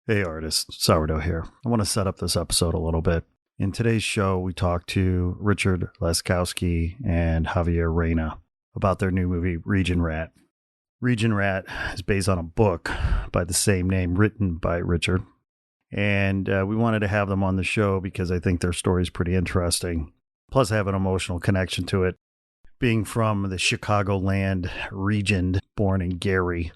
Hey artists, Sourdough here. I want to set up this episode a little bit. In today's show, we talk to Richard Laskowski and Javier Reyna about their new movie, Regionrat. Regionrat is based on a book by the same name written by Richard. And we wanted to have them on the show because I think their story is pretty interesting. Plus, I have an emotional connection to it. Being from the Chicagoland region, born in Gary,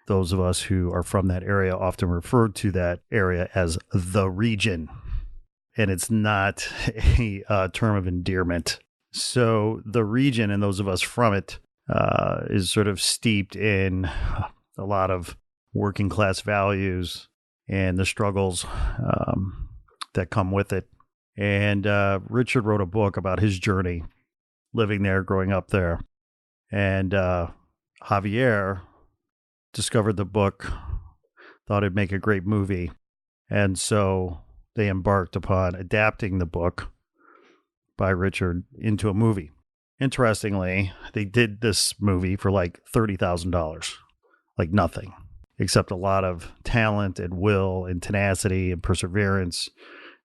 those of us who are from that area often refer to that area as the region. And it's not a term of endearment. So the region and those of us from it is sort of steeped in a lot of working class values and the struggles that come with it. And Richard wrote a book about his journey living there, growing up there. And Javier discovered the book, thought it'd make a great movie. And so they embarked upon adapting the book by Richard into a movie. Interestingly, they did this movie for like $30,000, like nothing, except a lot of talent and will and tenacity and perseverance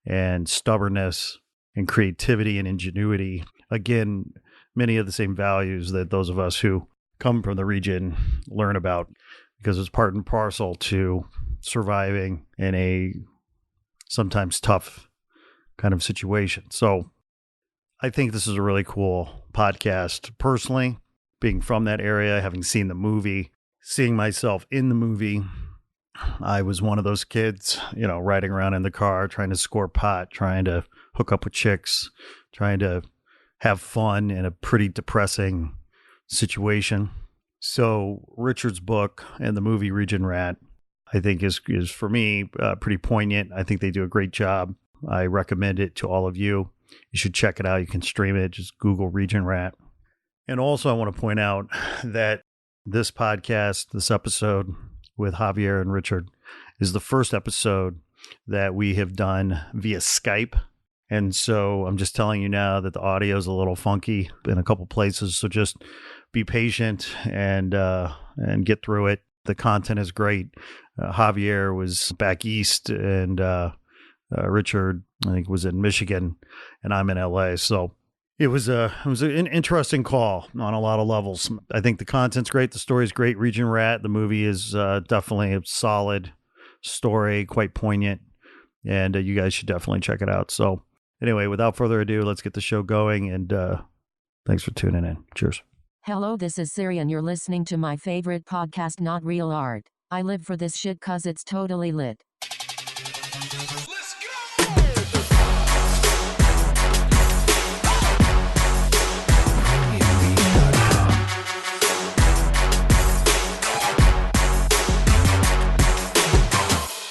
and stubbornness and creativity and ingenuity. Again, many of the same values that those of us who come from the region learn about, because it's part and parcel to surviving in a sometimes tough kind of situation. So I think this is a really cool podcast. Personally, being from that area, having seen the movie, seeing myself in the movie, I was one of those kids, riding around in the car, trying to score pot, trying to hook up with chicks, trying to have fun in a pretty depressing situation. So Richard's book and the movie Regionrat, I think is for me pretty poignant. I think they do a great job. I recommend it to all of you. You should check it out. You can stream it. Just Google Regionrat. And also I want to point out that this podcast, this episode with Javier and Richard, is the first episode that we have done via Skype. And so I'm just telling you now that the audio is a little funky in a couple places. So just be patient and get through it. The content is great. Javier was back east, and Richard, I think, was in Michigan, and I'm in LA. So it was an interesting call on a lot of levels. I think the content's great. The story's great. Regionrat, the movie is definitely a solid story, quite poignant, and you guys should definitely check it out. So anyway, without further ado, let's get the show going, and thanks for tuning in. Cheers. Hello, this is Siri and you're listening to my favorite podcast, Not Real Art. I live for this shit cause it's totally lit. Let's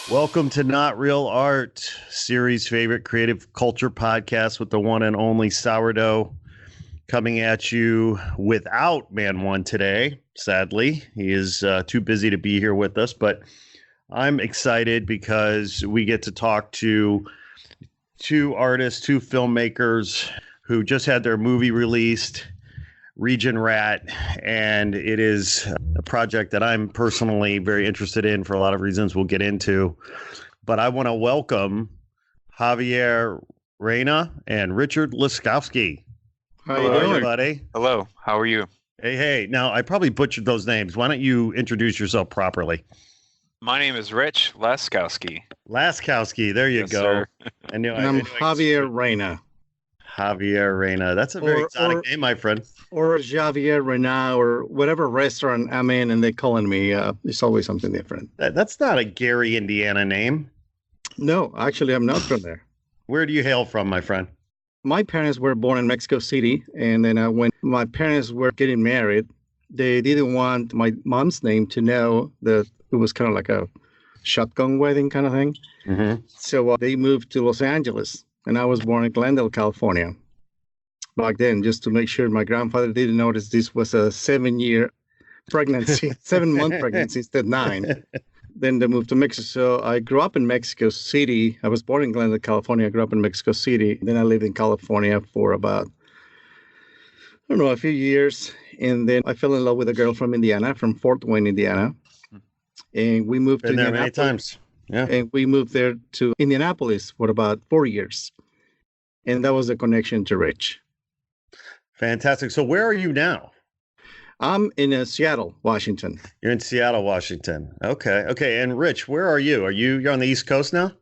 go! Welcome to Not Real Art, Siri's favorite creative culture podcast with the one and only Sourdough, coming at you without Man One today. Sadly, he is too busy to be here with us, but I'm excited because we get to talk to two artists, two filmmakers who just had their movie released, Regionrat, and it is a project that I'm personally very interested in for a lot of reasons we'll get into. But I want to welcome Javier Reyna and Richard Laskowski. How you doing, buddy? Hello. How are you? Hey. Now, I probably butchered those names. Why don't you introduce yourself properly? My name is Rich Laskowski. Laskowski. There you Yes, go. sir. And I'm Javier Reyna. Javier Reyna. That's a very exotic name, my friend. Or Javier Reyna, or whatever restaurant I'm in and they're calling me. It's always something different. That's not a Gary, Indiana name. No, actually, I'm not from there. Where do you hail from, my friend? My parents were born in Mexico City. And then when my parents were getting married, they didn't want my mom's name to know that it was kind of like a shotgun wedding kind of thing. Mm-hmm. So they moved to Los Angeles. And I was born in Glendale, California. Back then, just to make sure my grandfather didn't notice this was a 7-year pregnancy, 7-month pregnancy instead of 9. Then they moved to Mexico. So I grew up in Mexico City. I was born in Glendale, California. I grew up in Mexico City. Then I lived in California for about, a few years. And then I fell in love with a girl from Indiana, from Fort Wayne, Indiana. And we moved Been to there many times. Yeah. And we moved there to Indianapolis for about 4 years. And that was the connection to Rich. Fantastic. So where are you now? I'm in Seattle, Washington. You're in Seattle, Washington. Okay. Okay. And Rich, where are you? You're on the East Coast now?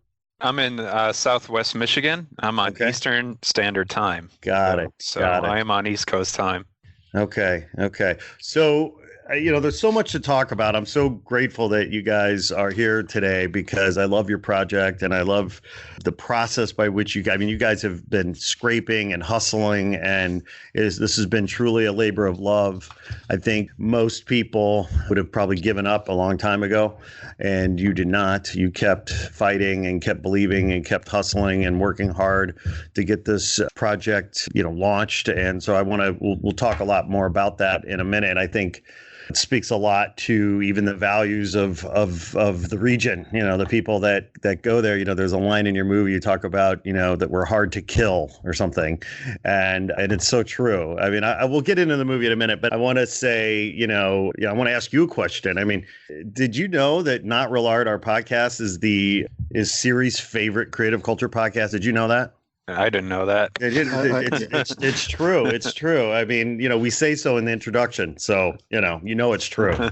I'm in Southwest Michigan. I'm on Okay. Eastern Standard Time. Got it. So Got it. I am on East Coast time. Okay. Okay. So, there's so much to talk about. I'm so grateful that you guys are here today because I love your project and I love the process by which you guys have been scraping and hustling, and this has been truly a labor of love. I think most people would have probably given up a long time ago, and you did not. You kept fighting and kept believing and kept hustling and working hard to get this project, launched. And so we'll talk a lot more about that in a minute. I think it speaks a lot to even the values of the region, the people that go there. There's a line in your movie you talk about, that we're hard to kill or something. And it's so true. I mean, I will get into the movie in a minute, but I want to say, I want to ask you a question. I mean, did you know that Not Real Art, our podcast, is Siri's favorite creative culture podcast? Did you know that? I didn't know that. It's true. It's true. I mean, we say so in the introduction, so it's true.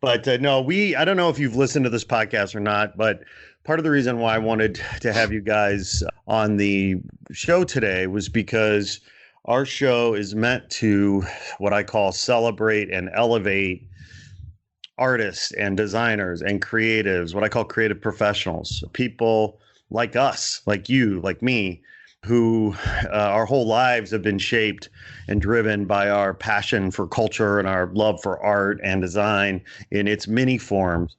But no, I don't know if you've listened to this podcast or not, but part of the reason why I wanted to have you guys on the show today was because our show is meant to, what I call, celebrate and elevate artists and designers and creatives, what I call creative professionals, people like us, like you, like me, who our whole lives have been shaped and driven by our passion for culture and our love for art and design in its many forms.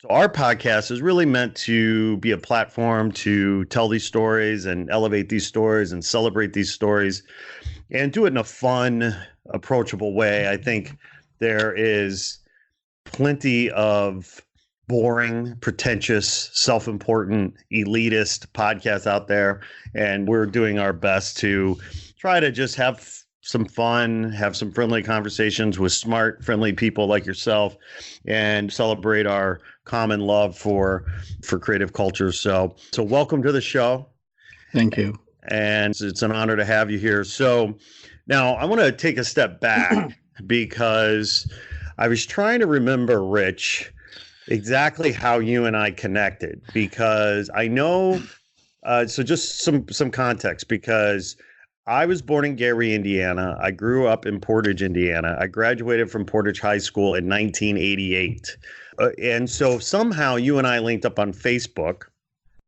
So our podcast is really meant to be a platform to tell these stories and elevate these stories and celebrate these stories and do it in a fun, approachable way. I think there is plenty of boring, pretentious, self-important, elitist podcasts out there. And we're doing our best to try to just have some fun, have some friendly conversations with smart, friendly people like yourself, and celebrate our common love for creative culture. So welcome to the show. Thank you. And it's an honor to have you here. So now I want to take a step back because I was trying to remember, Rich, exactly how you and I connected, because I know, so just some context, because I was born in Gary, Indiana. I grew up in Portage, Indiana. I graduated from Portage High School in 1988. And so somehow you and I linked up on Facebook,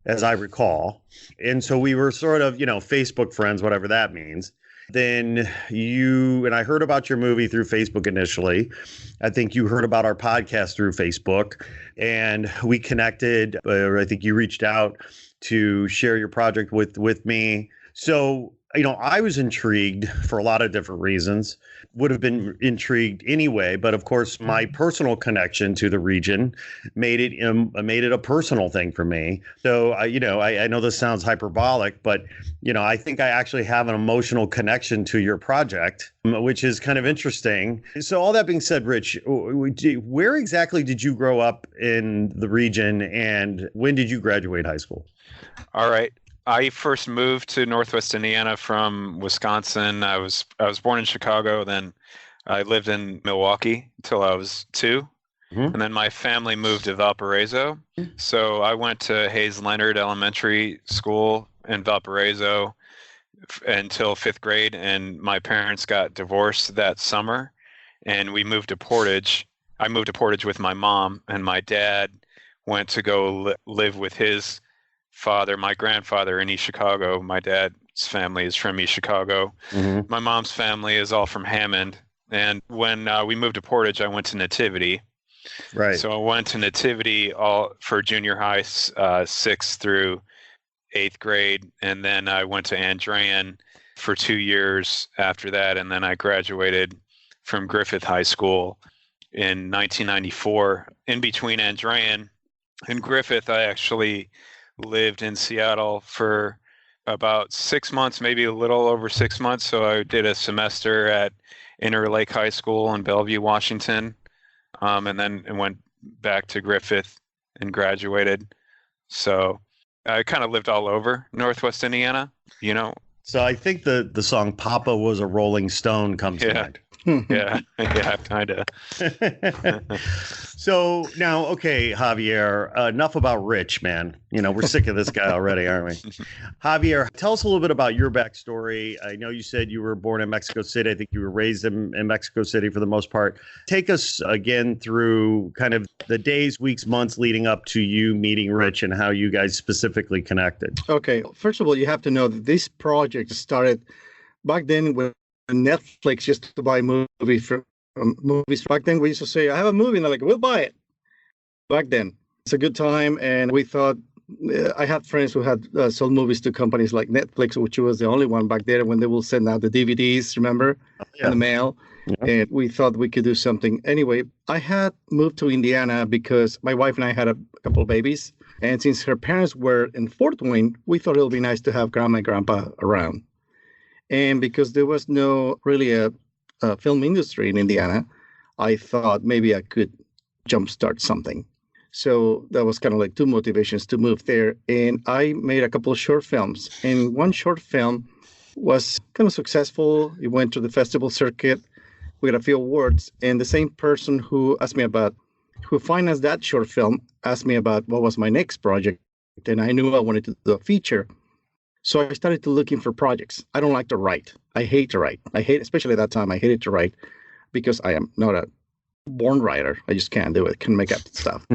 as I recall. And so we were sort of, Facebook friends, whatever that means. Then you and I heard about your movie through Facebook initially. I think you heard about our podcast through Facebook, and we connected. I think you reached out to share your project with me. So, I was intrigued for a lot of different reasons, would have been intrigued anyway. But of course, my personal connection to the region made it a personal thing for me. So, I know this sounds hyperbolic, but, I think I actually have an emotional connection to your project, which is kind of interesting. So all that being said, Rich, where exactly did you grow up in the region, and when did you graduate high school? All right. I first moved to Northwest Indiana from Wisconsin. I was born in Chicago. Then I lived in Milwaukee until I was 2. Mm-hmm. And then my family moved to Valparaiso. So I went to Hayes Leonard Elementary School in Valparaiso until 5th grade. And my parents got divorced that summer. And we moved to Portage. I moved to Portage with my mom, and my dad went to go live with his father, my grandfather, in East Chicago. My dad's family is from East Chicago. Mm-hmm. My mom's family is all from Hammond. And when we moved to Portage, I went to Nativity. Right. So I went to Nativity all for junior high, 6th through 8th grade. And then I went to Andrean for 2 years after that. And then I graduated from Griffith High School in 1994. In between Andrean and Griffith, I actually lived in Seattle for about 6 months, maybe a little over 6 months. So I did a semester at Interlake High School in Bellevue, Washington, and then went back to Griffith and graduated. So I kind of lived all over Northwest Indiana, you know. So I think the song "Papa Was a Rolling Stone" comes to mind. Yeah, kind of. So now, okay, Javier, enough about Rich, man. You know, we're sick of this guy already, aren't we? Javier, tell us a little bit about your backstory. I know you said you were born in Mexico City. I think you were raised in Mexico City for the most part. Take us again through kind of the days, weeks, months leading up to you meeting Rich and how you guys specifically connected. Okay, first of all, you have to know that this project started back then when Netflix used to buy movies from movies. Back then, we used to say, I have a movie, and they're like, we'll buy it. Back then, it's a good time, and we thought, I had friends who had sold movies to companies like Netflix, which was the only one back there when they will send out the DVDs, remember, in the mail. Yeah. And we thought we could do something. Anyway, I had moved to Indiana because my wife and I had a couple of babies. And since her parents were in Fort Wayne, we thought it would be nice to have grandma and grandpa around. And because there was no really a film industry in Indiana, I thought maybe I could jumpstart something. So that was kind of like two motivations to move there. And I made a couple of short films. And one short film was kind of successful. It went to the festival circuit. We got a few awards. And the same person who financed that short film asked me about what was my next project. And I knew I wanted to do a feature. So I started to looking for projects. I don't like to write. I hate to write. Especially at that time, I hated to write because I am not a born writer. I just can't do it. Can't make up stuff.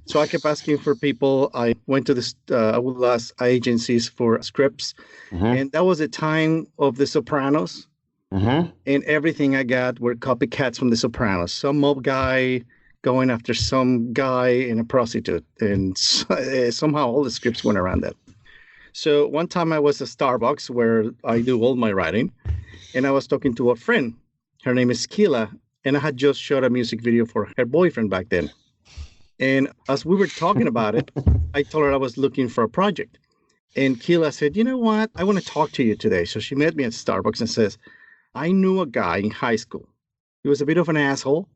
So I kept asking for people. I went to this, I would ask agencies for scripts. And that was the time of The Sopranos. And everything I got were copycats from The Sopranos. Some mob guy going after some guy and a prostitute. And somehow all the scripts went around that. So one time I was at Starbucks where I do all my writing, and I was talking to a friend. Her name is Kila, and I had just shot a music video for her boyfriend back then. And as we were talking about it, I told her I was looking for a project. And Kila said, you know what? I want to talk to you today. So she met me at Starbucks and says, I knew a guy in high school. He was a bit of an asshole.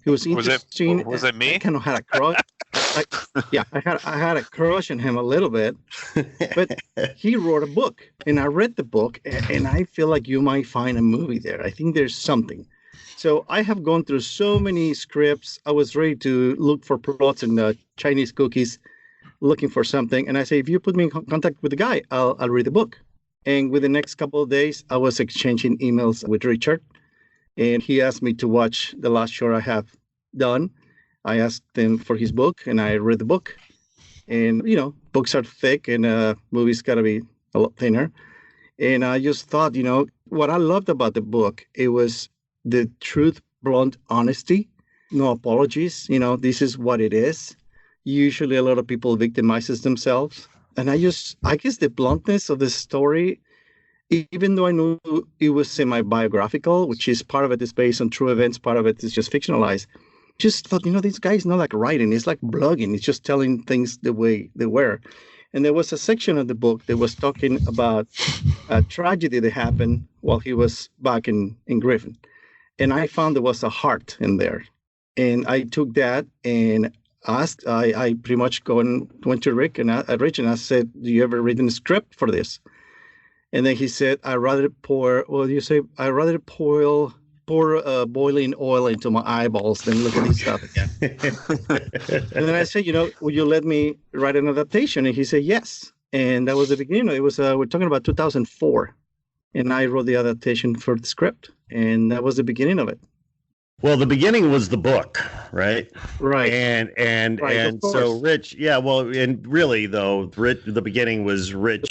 He was interesting. Was it me? I kind of had a crush. I had a crush on him a little bit, but he wrote a book, and I read the book, and I feel like you might find a movie there. I think there's something. So I have gone through so many scripts. I was ready to look for plots and Chinese cookies, looking for something. And I say, if you put me in contact with the guy, I'll read the book. And within the next couple of days, I was exchanging emails with Richard. And he asked me to watch the last short I have done. I asked him for his book, and I read the book. And, you know, books are thick, and movies got to be a lot thinner. And I just thought, you know, what I loved about the book, it was the truth, blunt honesty, no apologies. You know, this is what it is. Usually a lot of people victimizes themselves. And I guess the bluntness of the story, even though I knew it was semi-biographical, which is part of it is based on true events, part of it is just fictionalized, just thought, you know, this guy's not like writing, it's like blogging. It's just telling things the way they were. And there was a section of the book that was talking about a tragedy that happened while he was back in Griffin. And I found there was a heart in there. And I took that and asked, I pretty much went to Rich and I said, do you ever written a script for this? And then he said, I'd rather pour boiling oil into my eyeballs than look at this stuff again. And then I said, you know, would you let me write an adaptation? And he said, yes. And that was the beginning. It was, we're talking about 2004. And I wrote the adaptation for the script. And that was the beginning of it. Well, the beginning was the book, right? Right. And so Rich, yeah, well, and really though, the beginning was Rich,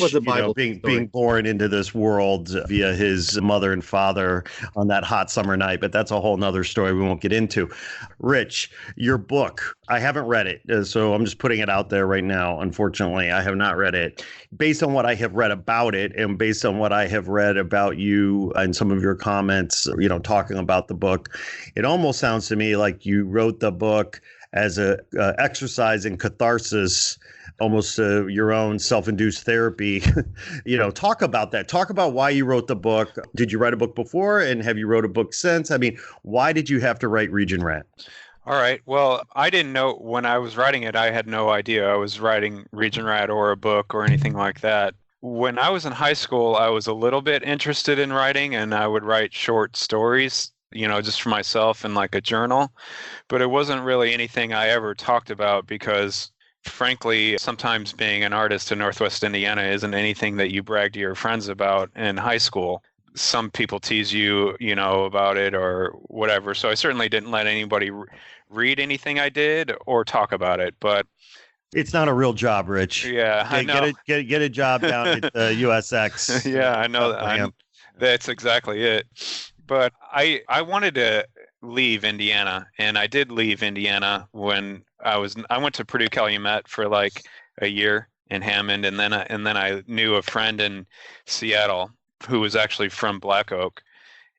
being born into this world via his mother and father on that hot summer night. But that's a whole nother story we won't get into. Rich, your book, I haven't read it, so I'm just putting it out there right now. Unfortunately, I have not read it. Based on what I have read about it, and based on what I have read about you and some of your comments, you know, talking about the book, it almost sounds to me like you wrote the book as a exercise in catharsis, almost your own self-induced therapy. You know, talk about that. Talk about why you wrote the book. Did you write a book before, and have you wrote a book since? I mean, why did you have to write Regionrat? All right. Well, I didn't know when I was writing it, I had no idea I was writing Regionrat or a book or anything like that. When I was in high school, I was a little bit interested in writing and I would write short stories, just for myself in like a journal. But it wasn't really anything I ever talked about because, frankly, sometimes being an artist in Northwest Indiana isn't anything that you brag to your friends about in high school. Some people tease you, about it or whatever. So I certainly didn't let anybody read anything I did or talk about it. But It's not a real job, Rich. yeah, I know. Get a job down at USX. Yeah, I know. That's exactly it. But I wanted to leave Indiana, and I did leave Indiana when I went to Purdue Calumet for like a year in Hammond, and then I knew a friend in Seattle who was actually from Black Oak,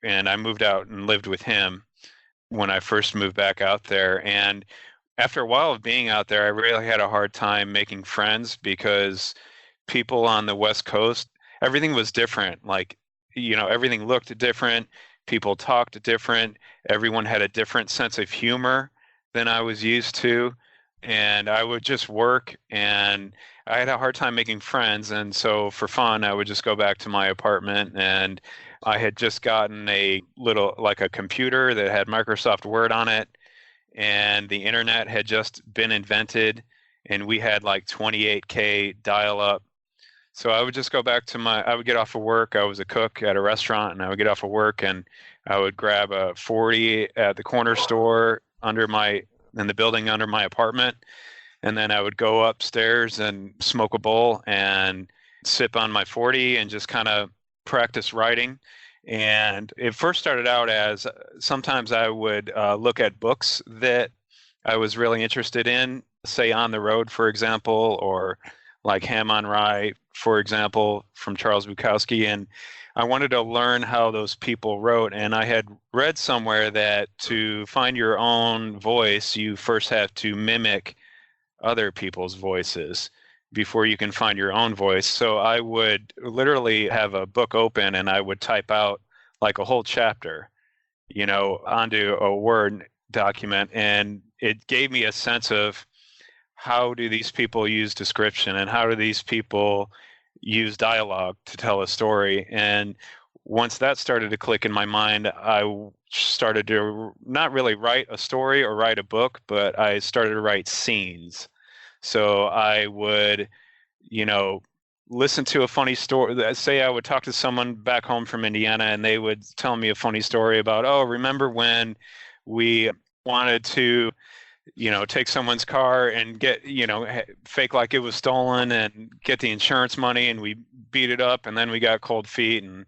and I moved out and lived with him when I first moved back out there. And after a while of being out there, I really had a hard time making friends because people on the West Coast, everything was different. Like, everything looked different. People talked different. Everyone had a different sense of humor than I was used to. And I would just work and I had a hard time making friends. And so for fun, I would just go back to my apartment, and I had just gotten a computer that had Microsoft Word on it, and the internet had just been invented, and we had like 28K dial up. So I would just go back to I would get off of work. I was a cook at a restaurant, and I would get off of work and I would grab a 40 at the corner store in the building under my apartment. And then I would go upstairs and smoke a bowl and sip on my 40 and just kind of practice writing. And it first started out as sometimes I would look at books that I was really interested in, say On the Road, for example, or like Ham on Rye, for example, from Charles Bukowski. And I wanted to learn how those people wrote. And I had read somewhere that to find your own voice, you first have to mimic other people's voices before you can find your own voice. So I would literally have a book open and I would type out like a whole chapter, onto a Word document. And it gave me a sense of how do these people use description and how do these people use dialogue to tell a story. And once that started to click in my mind, I started to not really write a story or write a book, but I started to write scenes. So I would, listen to a funny story. Say I would talk to someone back home from Indiana and they would tell me a funny story about, oh, remember when we wanted to, take someone's car and get, fake like it was stolen and get the insurance money, and we beat it up and then we got cold feet and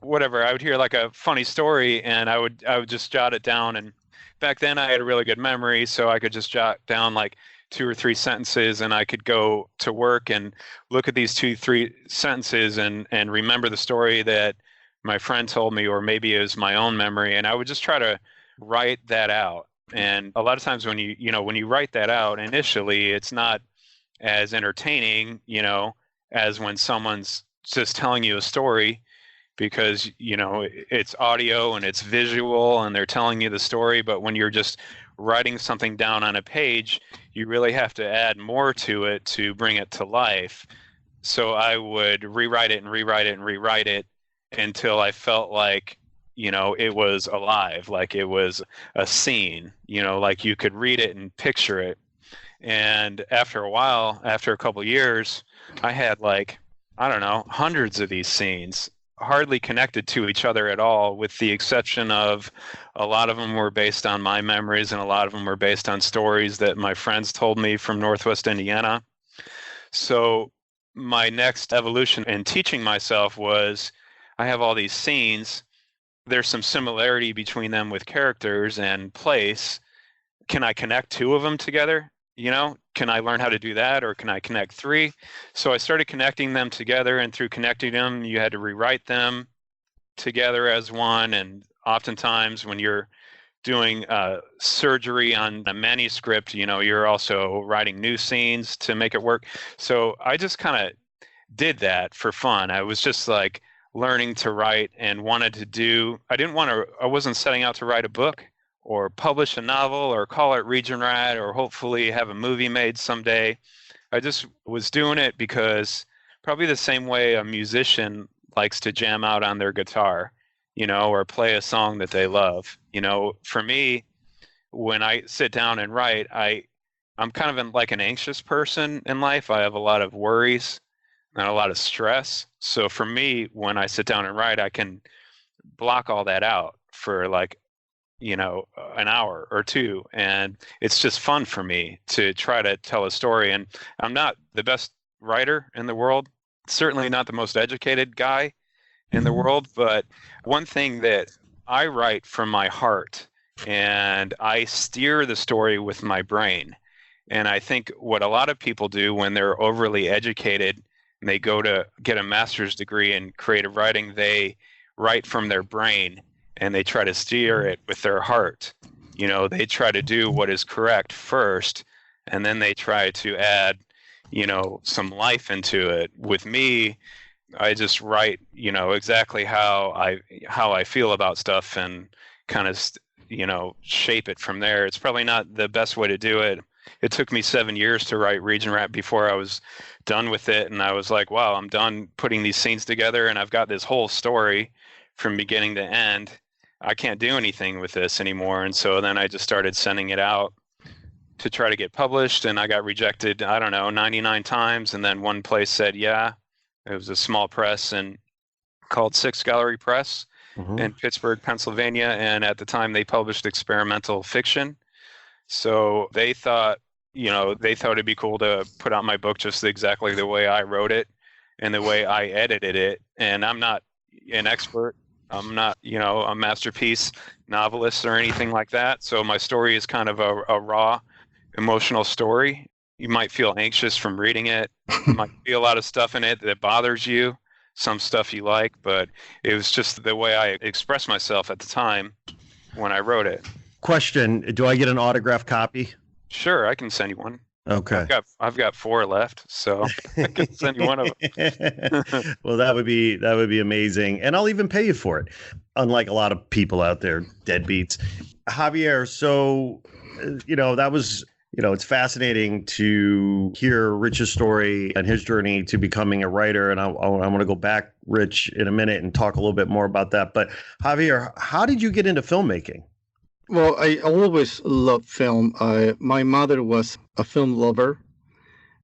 whatever. I would hear like a funny story and I would just jot it down. And back then I had a really good memory, so I could just jot down like 2 or 3 sentences, and I could go to work and look at these 2, 3 sentences and remember the story that my friend told me, or maybe it was my own memory. And I would just try to write that out. And a lot of times when you write that out initially, it's not as entertaining, as when someone's just telling you a story, because, it's audio and it's visual and they're telling you the story. But when you're just writing something down on a page, you really have to add more to it to bring it to life. So I would rewrite it and rewrite it and rewrite it until I felt like, it was alive, like it was a scene, like you could read it and picture it. And after a while, after a couple of years, I had like, I don't know, hundreds of these scenes, hardly connected to each other at all, with the exception of a lot of them were based on my memories and a lot of them were based on stories that my friends told me from Northwest Indiana. So my next evolution in teaching myself was, I have all these scenes. There's some similarity between them with characters and place. Can I connect 2 of them together? Can I learn how to do that, or can I connect 3? So I started connecting them together, and through connecting them, you had to rewrite them together as one. And oftentimes when you're doing surgery on a manuscript, you're also writing new scenes to make it work. So I just kind of did that for fun. I was just like learning to write and wanted to do, I wasn't setting out to write a book or publish a novel or call it Regionrat or hopefully have a movie made someday. I just was doing it because probably the same way a musician likes to jam out on their guitar, or play a song that they love. For me, when I sit down and write, I'm kind of like an anxious person in life. I have a lot of worries and a lot of stress. So for me, when I sit down and write, I can block all that out for like, an hour or two. And it's just fun for me to try to tell a story. And I'm not the best writer in the world, certainly not the most educated guy in the world. But one thing that I write from my heart, and I steer the story with my brain. And I think what a lot of people do when they're overly educated and they go to get a master's degree in creative writing, they write from their brain and they try to steer it with their heart. They try to do what is correct first, and then they try to add, some life into it. With me, I just write, exactly how I feel about stuff and kind of, shape it from there. It's probably not the best way to do it. It took me 7 years to write Regionrat before I was done with it. And I was like, wow, I'm done putting these scenes together and I've got this whole story from beginning to end. I can't do anything with this anymore. And so then I just started sending it out to try to get published, and I got rejected, 99 times. And then one place said, yeah. It was a small press and called Six Gallery Press in Pittsburgh, Pennsylvania. And at the time they published experimental fiction. So they thought it'd be cool to put out my book just exactly the way I wrote it and the way I edited it. And I'm not an expert. I'm not, a masterpiece novelist or anything like that. So my story is kind of a raw, emotional story. You might feel anxious from reading it. You might be a lot of stuff in it that bothers you, some stuff you like, but it was just the way I expressed myself at the time when I wrote it. Question, do I get an autographed copy? Sure, I can send you one. Okay. I've got 4 left, so I can send you one of them. Well, that would be amazing, and I'll even pay you for it. Unlike a lot of people out there, deadbeats. Javier, so that was it's fascinating to hear Rich's story and his journey to becoming a writer, and I want to go back, Rich, in a minute and talk a little bit more about that. But Javier, how did you get into filmmaking? Well, I always loved film. My mother was a film lover.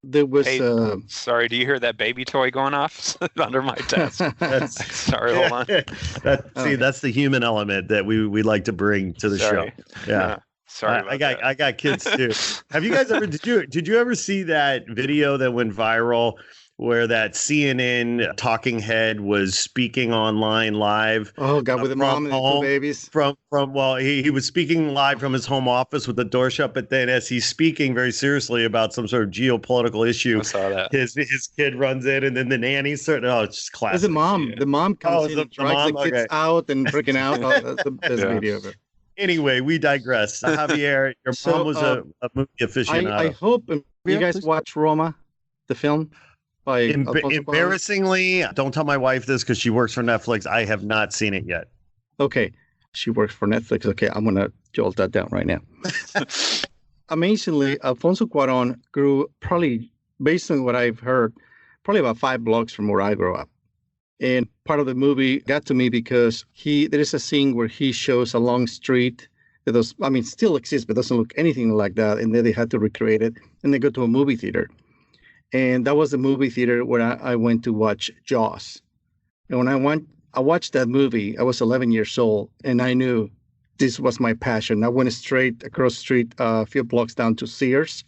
There was. Hey, sorry, do you hear that baby toy going off under my desk? Sorry, hold on. That's the human element that we like to bring to the show. Yeah. Sorry, I got kids too. Have you guys ever? Did you ever see that video that went viral, where that CNN talking head was speaking online live? Oh God, with the mom and the 2 babies. He was speaking live from his home office with the door shut, but then as he's speaking very seriously about some sort of geopolitical issue, I saw that. His kid runs in, and then the nanny started. Oh, it's just classic. It's the mom. Yeah. The mom comes in, and drags the kids out and freaking out. Oh, that's the best video of it. Anyway, we digress. Javier, your mom was a movie aficionado. I hope you guys watch Roma, the film. Embarrassingly, don't tell my wife this because she works for Netflix. I have not seen it yet. Okay. She works for Netflix. Okay, I'm going to jolt that down right now. Amazingly, Alfonso Cuarón grew probably, based on what I've heard, probably about 5 blocks from where I grew up. And part of the movie got to me because there is a scene where he shows a long street that still exists, but doesn't look anything like that. And then they had to recreate it. And they go to a movie theater. And that was the movie theater where I went to watch Jaws. And when I watched that movie, I was 11 years old, and I knew this was my passion. I went straight across the street, a few blocks down to Sears.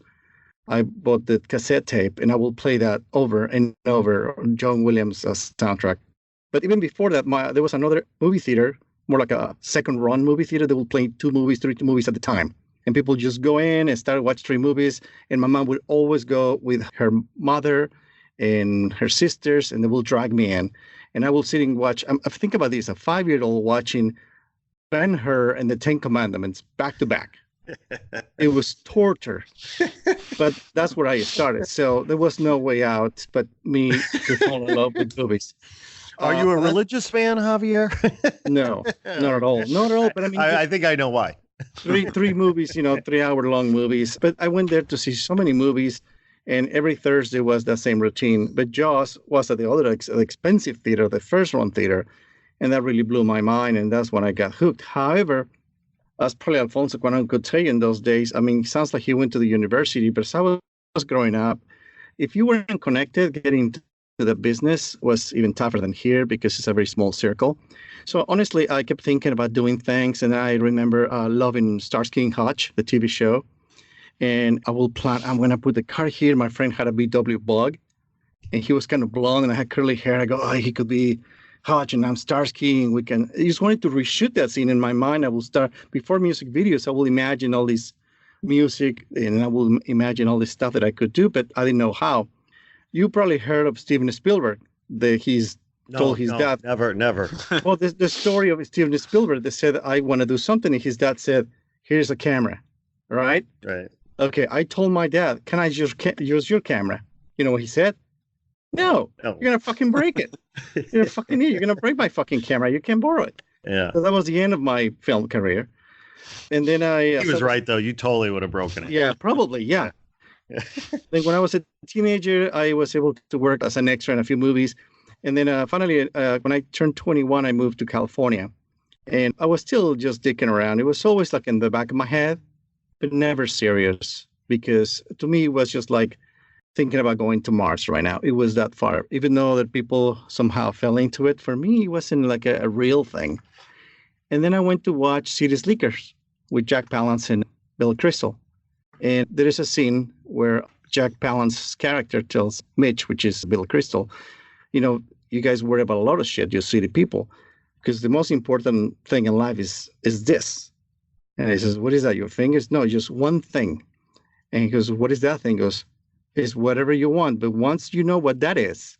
I bought the cassette tape, and I will play that over and over, John Williams' soundtrack. But even before that, there was another movie theater, more like a second-run movie theater that would play 2 movies, 3 movies at a time. And people just go in and start watch 3 movies. And my mom would always go with her mother and her sisters, and they will drag me in. And I will sit and watch. I think about this, a 5-year-old watching Ben-Hur and the 10 Commandments back to back. It was torture. But that's where I started. So there was no way out but me to fall in love with movies. Are you a religious fan, Javier? No, not at all. Not at all. But I think I know why. three movies, 3 hour long movies. But I went there to see so many movies, and every Thursday was the same routine. But Jaws was at the other expensive theater, the first run theater, and that really blew my mind, and that's when I got hooked. However, as probably Alfonso Cuarón could tell you in those days, I mean, it sounds like he went to the university, but as I was growing up, if you weren't connected, getting to the business was even tougher than here because it's a very small circle. So honestly, I kept thinking about doing things, and I remember loving Starsky and Hutch, the TV show. And I will plan, I'm going to put the car here. My friend had a VW Bug, and he was kind of blonde, and I had curly hair. I go, oh, he could be Hutch, and I'm Starsky, and I just wanted to reshoot that scene in my mind. I will start, before music videos, I will imagine all this music, and I will imagine all this stuff that I could do, but I didn't know how. You probably heard of Steven Spielberg, he's told his dad. Never. Well, the story of Steven Spielberg, they said, I want to do something, and his dad said, here's a camera, right? Right. Okay, I told my dad, can I use your camera? You know what he said? No, you're going to fucking break it. You're a fucking idiot. You're going to break my fucking camera. You can't borrow it. Yeah. So that was the end of my film career. And then he was right, though. You totally would have broken it. Yeah, probably. Yeah. Then when I was a teenager, I was able to work as an extra in a few movies. And then finally, when I turned 21, I moved to California. And I was still just dicking around. It was always like in the back of my head, but never serious. Because to me, it was just like thinking about going to Mars right now. It was that far. Even though that people somehow fell into it, for me, it wasn't like a real thing. And then I went to watch City Slickers with Jack Palance and Bill Crystal. And there is a scene where Jack Palance's character tells Mitch, which is Bill Crystal, you guys worry about a lot of shit, you city people, because the most important thing in life is this. And he says, what is that, your fingers? No, just one thing. And he goes, what is that thing? He goes, it's whatever you want. But once you know what that is,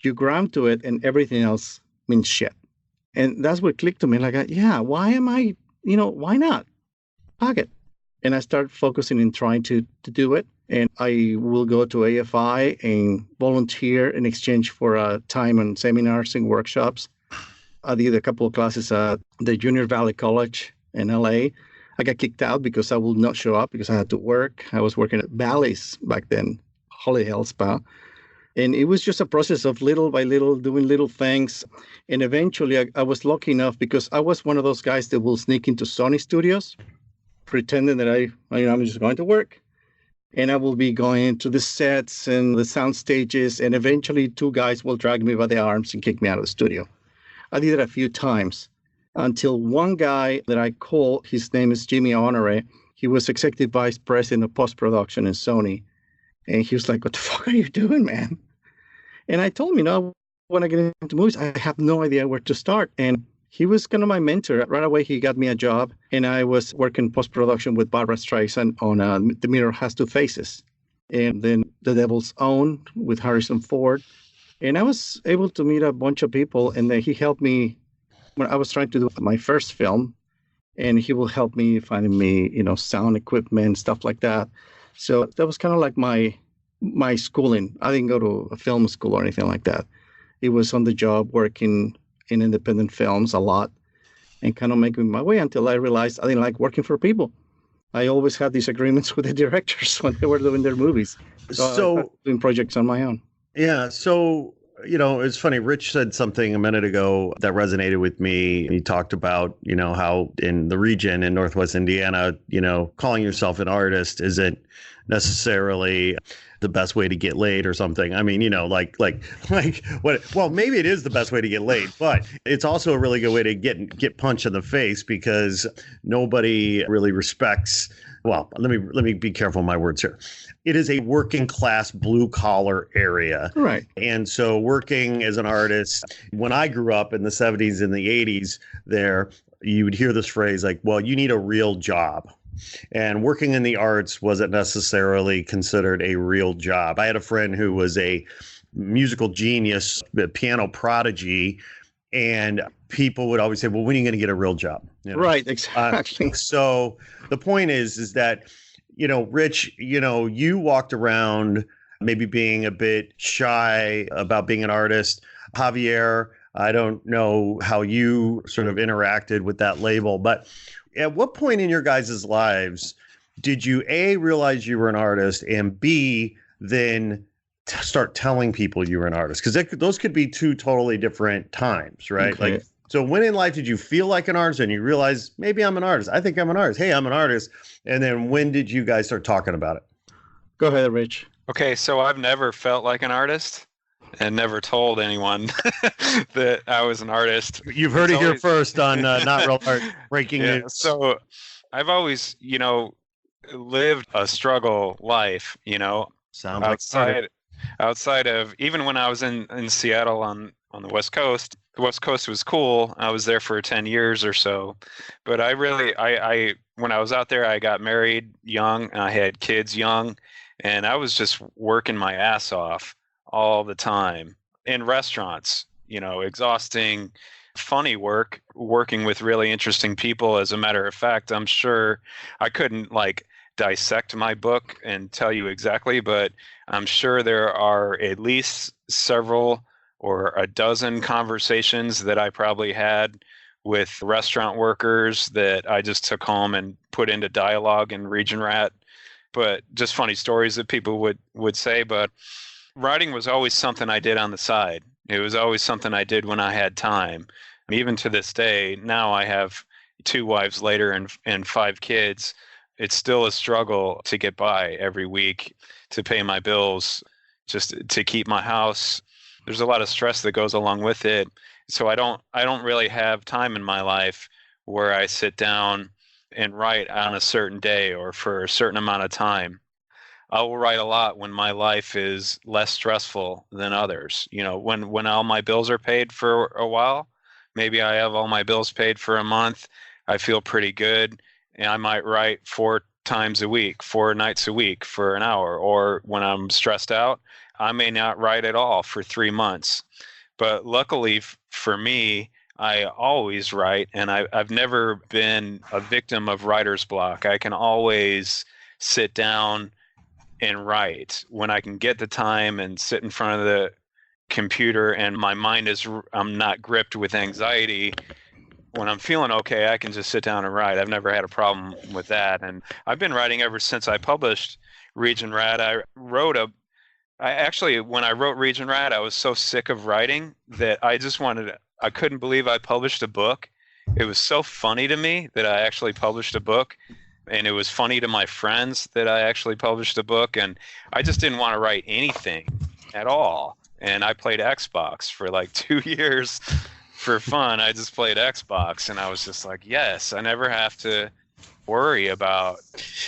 you grab to it and everything else means shit. And that's what clicked to me. Like, yeah, why am I, why not? Fuck it. And I started focusing in trying to do it. And I will go to AFI and volunteer in exchange for time and seminars and workshops. I did a couple of classes at the Junior Valley College in LA. I got kicked out because I would not show up because I had to work. I was working at Bally's back then, Holiday Health Spa. And it was just a process of little by little, doing little things. And eventually I was lucky enough because I was one of those guys that will sneak into Sony studios, pretending that I'm just going to work. And I will be going into the sets and the sound stages. And eventually 2 guys will drag me by the arms and kick me out of the studio. I did it a few times until one guy that I call, his name is Jimmy Honore. He was executive vice president of post-production in Sony. And he was like, what the fuck are you doing, man? And I told him, when I get into movies, I have no idea where to start. And he was kind of my mentor. Right away, he got me a job. And I was working post-production with Barbra Streisand on The Mirror Has Two Faces. And then The Devil's Own with Harrison Ford. And I was able to meet a bunch of people. And then he helped me when I was trying to do my first film. And he will help me finding me, sound equipment, stuff like that. So that was kind of like my schooling. I didn't go to a film school or anything like that. It was on the job working in independent films a lot and kind of making my way until I realized I didn't like working for people. I always had disagreements with the directors when they were doing their movies. So I started doing projects on my own. Yeah. So, it's funny. Rich said something a minute ago that resonated with me. He talked about, how in the region in Northwest Indiana, calling yourself an artist isn't necessarily the best way to get laid or something. I mean, like what? Well, maybe it is the best way to get laid, but it's also a really good way to get punched in the face because nobody really respects. Well, let me be careful with my words here. It is a working class blue collar area. Right. And so working as an artist, when I grew up in the 70s and the 80s there, you would hear this phrase like, well, you need a real job. And working in the arts wasn't necessarily considered a real job. I had a friend who was a musical genius, a piano prodigy, and people would always say, well, when are you going to get a real job? Right, exactly. So the point is that, Rich, you walked around maybe being a bit shy about being an artist. Javier, I don't know how you sort of interacted with that label, but At what point in your guys' lives did you A, realize you were an artist, and B, then start telling people you were an artist? Because those could be two totally different times, right? Okay. Like, so when in life did you feel like an artist and you realize maybe I'm an artist? I think I'm an artist. Hey, I'm an artist. And then when did you guys start talking about it? Go ahead, Rich. Okay, so I've never felt like an artist and never told anyone that I was an artist. You've heard It's it here always- first on Not Real Art Breaking Yeah, News. so I've always, lived a struggle life, Sounds like outside of even when I was in Seattle on the West Coast. The West Coast was cool. I was there for 10 years or so. But I really I when I was out there, I got married young and I had kids young, and I was just working my ass off all the time in restaurants, exhausting, funny work, working with really interesting people. As a matter of fact, I'm sure I couldn't dissect my book and tell you exactly, but I'm sure there are at least several or a dozen conversations that I probably had with restaurant workers that I just took home and put into dialogue in Regionrat. But just funny stories that people would say. But writing was always something I did on the side. It was always something I did when I had time. And even to this day, now I have 2 wives later and 5 kids. It's still a struggle to get by every week, to pay my bills, just to keep my house. There's a lot of stress that goes along with it. So I don't really have time in my life where I sit down and write on a certain day or for a certain amount of time. I will write a lot when my life is less stressful than others. When all my bills are paid for a while, maybe I have all my bills paid for a month, I feel pretty good, and I might write 4 times a week, 4 nights a week for an hour. Or when I'm stressed out, I may not write at all for 3 months. But luckily for me, I always write, and I've never been a victim of writer's block. I can always sit down and write when I can get the time and sit in front of the computer and my mind I'm not gripped with anxiety. When I'm feeling okay, I can just sit down and write. I've never had a problem with that. And I've been writing ever since I published Regionrat. When I wrote Regionrat, I was so sick of writing that I couldn't believe I published a book. It was so funny to me that I actually published a book. And it was funny to my friends that I actually published a book. And I just didn't want to write anything at all. And I played Xbox for 2 years for fun. I just played Xbox. And I was just like, yes, I never have to worry about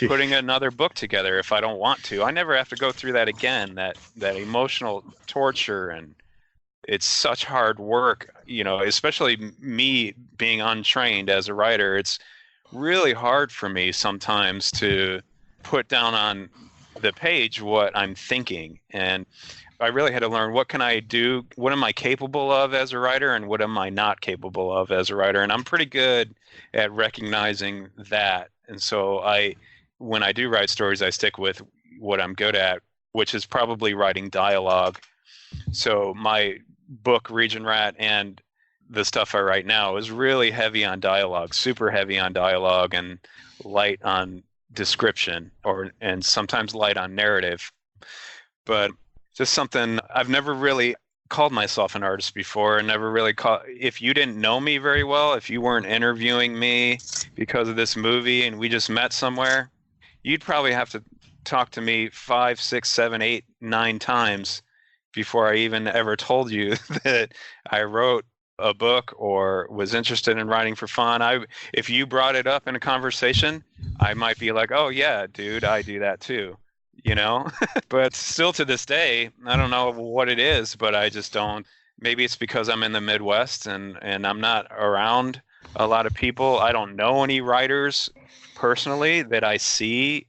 putting another book together if I don't want to. I never have to go through that again, that emotional torture. And it's such hard work, especially me being untrained as a writer. It's really hard for me sometimes to put down on the page what I'm thinking. And I really had to learn, what can I do? What am I capable of as a writer, and what am I not capable of as a writer? And I'm pretty good at recognizing that. And so when I do write stories, I stick with what I'm good at, which is probably writing dialogue. So my book, Regionrat, and the stuff I write now is really heavy on dialogue, super heavy on dialogue, and light on description, and sometimes light on narrative. But just something, I've never really called myself an artist before, and never really if you didn't know me very well, if you weren't interviewing me because of this movie and we just met somewhere, you'd probably have to talk to me 5, 6, 7, 8, 9 times before I even ever told you that I wrote a book or was interested in writing for fun. If you brought it up in a conversation, I might be like, oh yeah, dude, I do that too, but still to this day, I don't know what it is, but I just don't. Maybe it's because I'm in the Midwest and I'm not around a lot of people. I don't know any writers personally that I see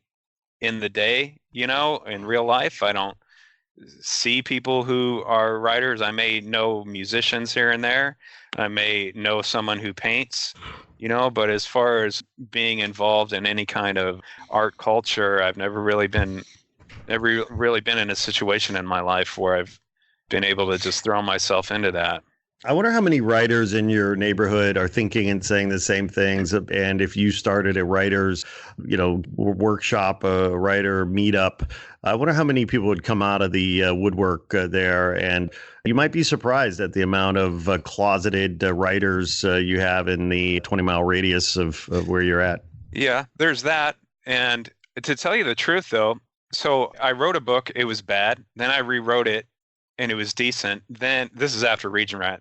in the day, in real life. I don't see people who are writers. I may know musicians here and there. I may know someone who paints, but as far as being involved in any kind of art culture, I've never really been in a situation in my life where I've been able to just throw myself into that. I wonder how many writers in your neighborhood are thinking and saying the same things. And if you started a writers, workshop, a writer meetup, I wonder how many people would come out of the woodwork there. And you might be surprised at the amount of closeted writers you have in the 20-mile radius of where you're at. Yeah, there's that. And to tell you the truth, though, so I wrote a book, it was bad. Then I rewrote it and it was decent. Then this is after Regionrat.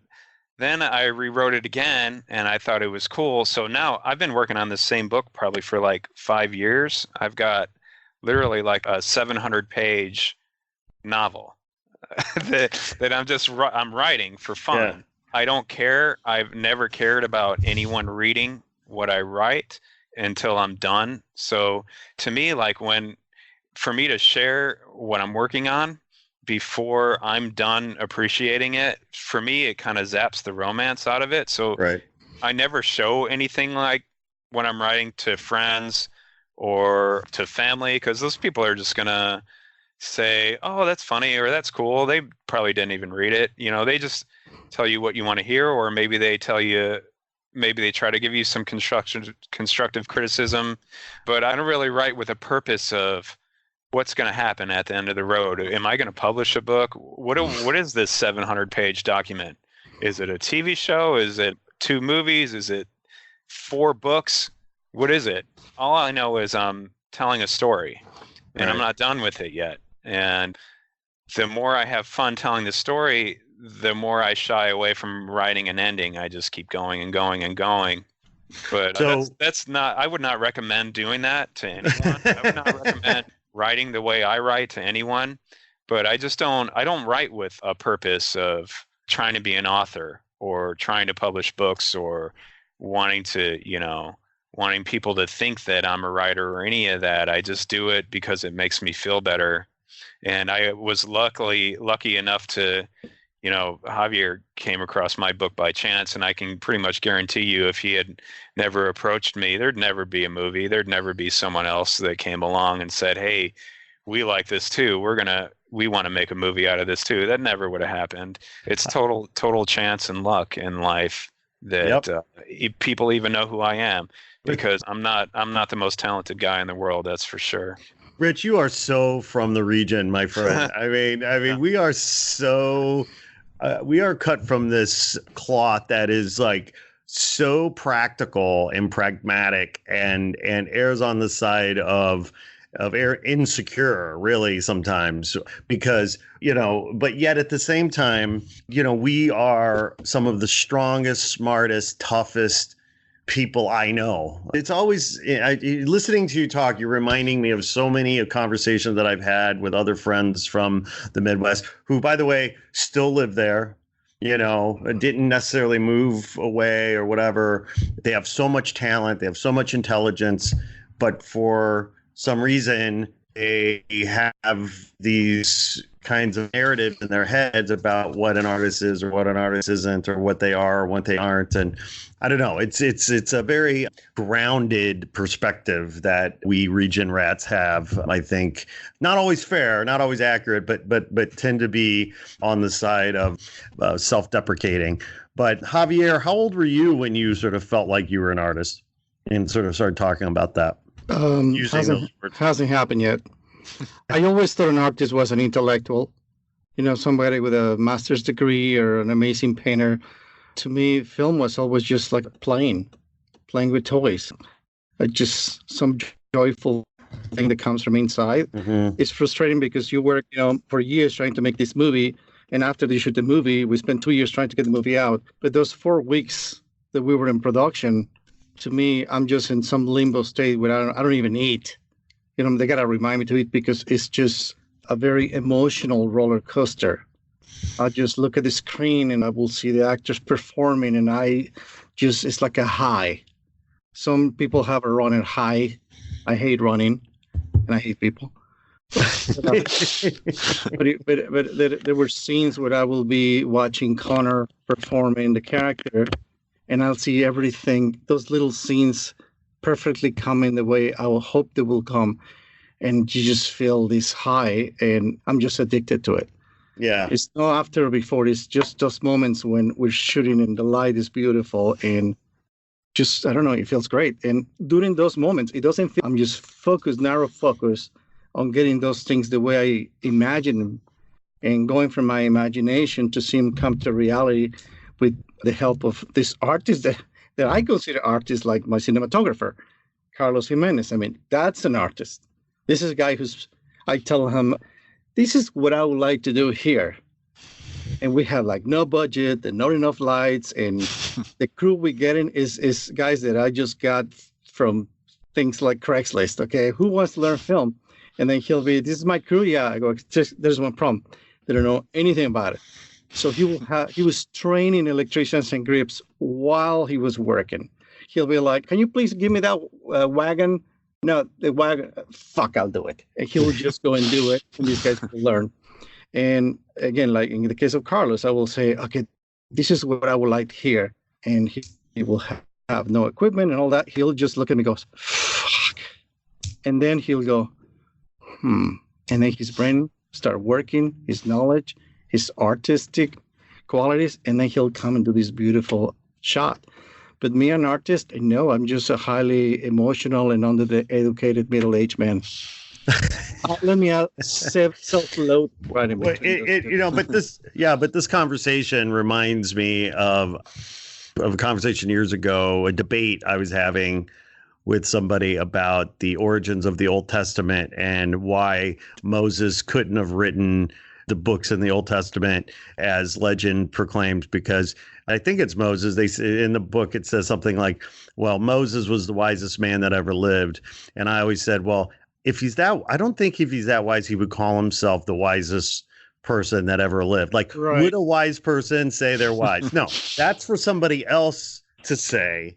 Then I rewrote it again and I thought it was cool. So now I've been working on this same book probably for like 5 years. I've got literally like a 700-page novel that I'm writing for fun. Yeah. I don't care. I've never cared about anyone reading what I write until I'm done. So to me, like for me to share what I'm working on before I'm done appreciating it, for me, it kind of zaps the romance out of it. So right. I never show anything like what I'm writing to friends or to family, because those people are just going to say, oh, that's funny, or that's cool. They probably didn't even read it. They just tell you what you want to hear, or maybe they tell you, maybe they try to give you some constructive criticism, but I don't really write with a purpose of what's going to happen at the end of the road. Am I going to publish a book? What is this 700-page document? Is it a TV show? Is it 2 movies? Is it 4 books? What is it? All I know is I'm telling a story, and I'm not done with it yet. And the more I have fun telling the story, the more I shy away from writing an ending. I just keep going and going and going. But that's not, I would not recommend doing that to anyone. I would not recommend writing the way I write to anyone, but I don't write with a purpose of trying to be an author or trying to publish books or wanting people to think that I'm a writer or any of that. I just do it because it makes me feel better. And I was lucky enough to, Javier came across my book by chance, and I can pretty much guarantee you if he had never approached me, there'd never be a movie. There'd never be someone else that came along and said, hey, we like this too. We want to make a movie out of this too. That never would have happened. It's total chance and luck in life that people even know who I am, because I'm not the most talented guy in the world. That's for sure. Rich, you are so from the region, my friend. I mean, we are so... we are cut from this cloth that is like so practical and pragmatic and errs on the side of insecure, really, sometimes, because, but yet at the same time, we are some of the strongest, smartest, toughest people I know. It's always listening to you talk, you're reminding me of so many conversations that I've had with other friends from the Midwest who, by the way, still live there, didn't necessarily move away or whatever. They have so much talent, they have so much intelligence, but for some reason they have these kinds of narratives in their heads about what an artist is or what an artist isn't, or what they are or what they aren't. And I don't know, it's a very grounded perspective that we Regionrats have. I think not always fair, not always accurate, but tend to be on the side of self-deprecating. But Javier, how old were you when you sort of felt like you were an artist and sort of started talking about that? Hasn't happened yet. I always thought an artist was an intellectual, somebody with a master's degree or an amazing painter. To me, film was always just like playing with toys. Just some joyful thing that comes from inside. Mm-hmm. It's frustrating because you work, for years trying to make this movie, and after they shoot the movie, we spent 2 years trying to get the movie out. But those 4 weeks that we were in production, to me, I'm just in some limbo state where I don't even eat. They got to remind me to eat, because it's just a very emotional roller coaster. I just look at the screen and I will see the actors performing, and it's like a high. Some people have a running high. I hate running and I hate people. But there were scenes where I will be watching Connor performing the character, and I'll see everything, those little scenes perfectly come in the way I will hope they will come. And you just feel this high, and I'm just addicted to it. Yeah. It's no after or before. It's just those moments when we're shooting and the light is beautiful and just, I don't know, it feels great. And during those moments, it doesn't feel, I'm just focused, narrow focus on getting those things the way I imagine them and going from my imagination to see them come to reality with the help of this artist that I consider artist, like my cinematographer, Carlos Jimenez. I mean, that's an artist. This is a guy I tell him, this is what I would like to do here. And we have like no budget and not enough lights. And the crew we get in is guys that I just got from things like Craigslist. Okay, who wants to learn film? And then he'll be, this is my crew. Yeah, I go, just, there's one problem. They don't know anything about it. So he was training electricians and grips while he was working. He'll be like, can you please give me that wagon? No, the wagon, fuck, I'll do it. And he'll just go and do it. And these guys will learn. And again, like in the case of Carlos, I will say, okay, this is what I would like to hear. And he will have no equipment and all that. He'll just look at me and goes, fuck. And then he'll go, And then his brain start working, his knowledge, his artistic qualities, and then he'll come and do this beautiful shot. But me, an artist, no, I'm just a highly emotional and under the educated middle-aged man. Let me self-load right in between. But this conversation reminds me of a conversation years ago, a debate I was having with somebody about the origins of the Old Testament and why Moses couldn't have written the books in the Old Testament as legend proclaims, because I think it's Moses. They say in the book, it says something like, well, Moses was the wisest man that ever lived. And I always said, well, I don't think if he's that wise, he would call himself the wisest person that ever lived. Like, right. Would a wise person say they're wise? No, that's for somebody else to say.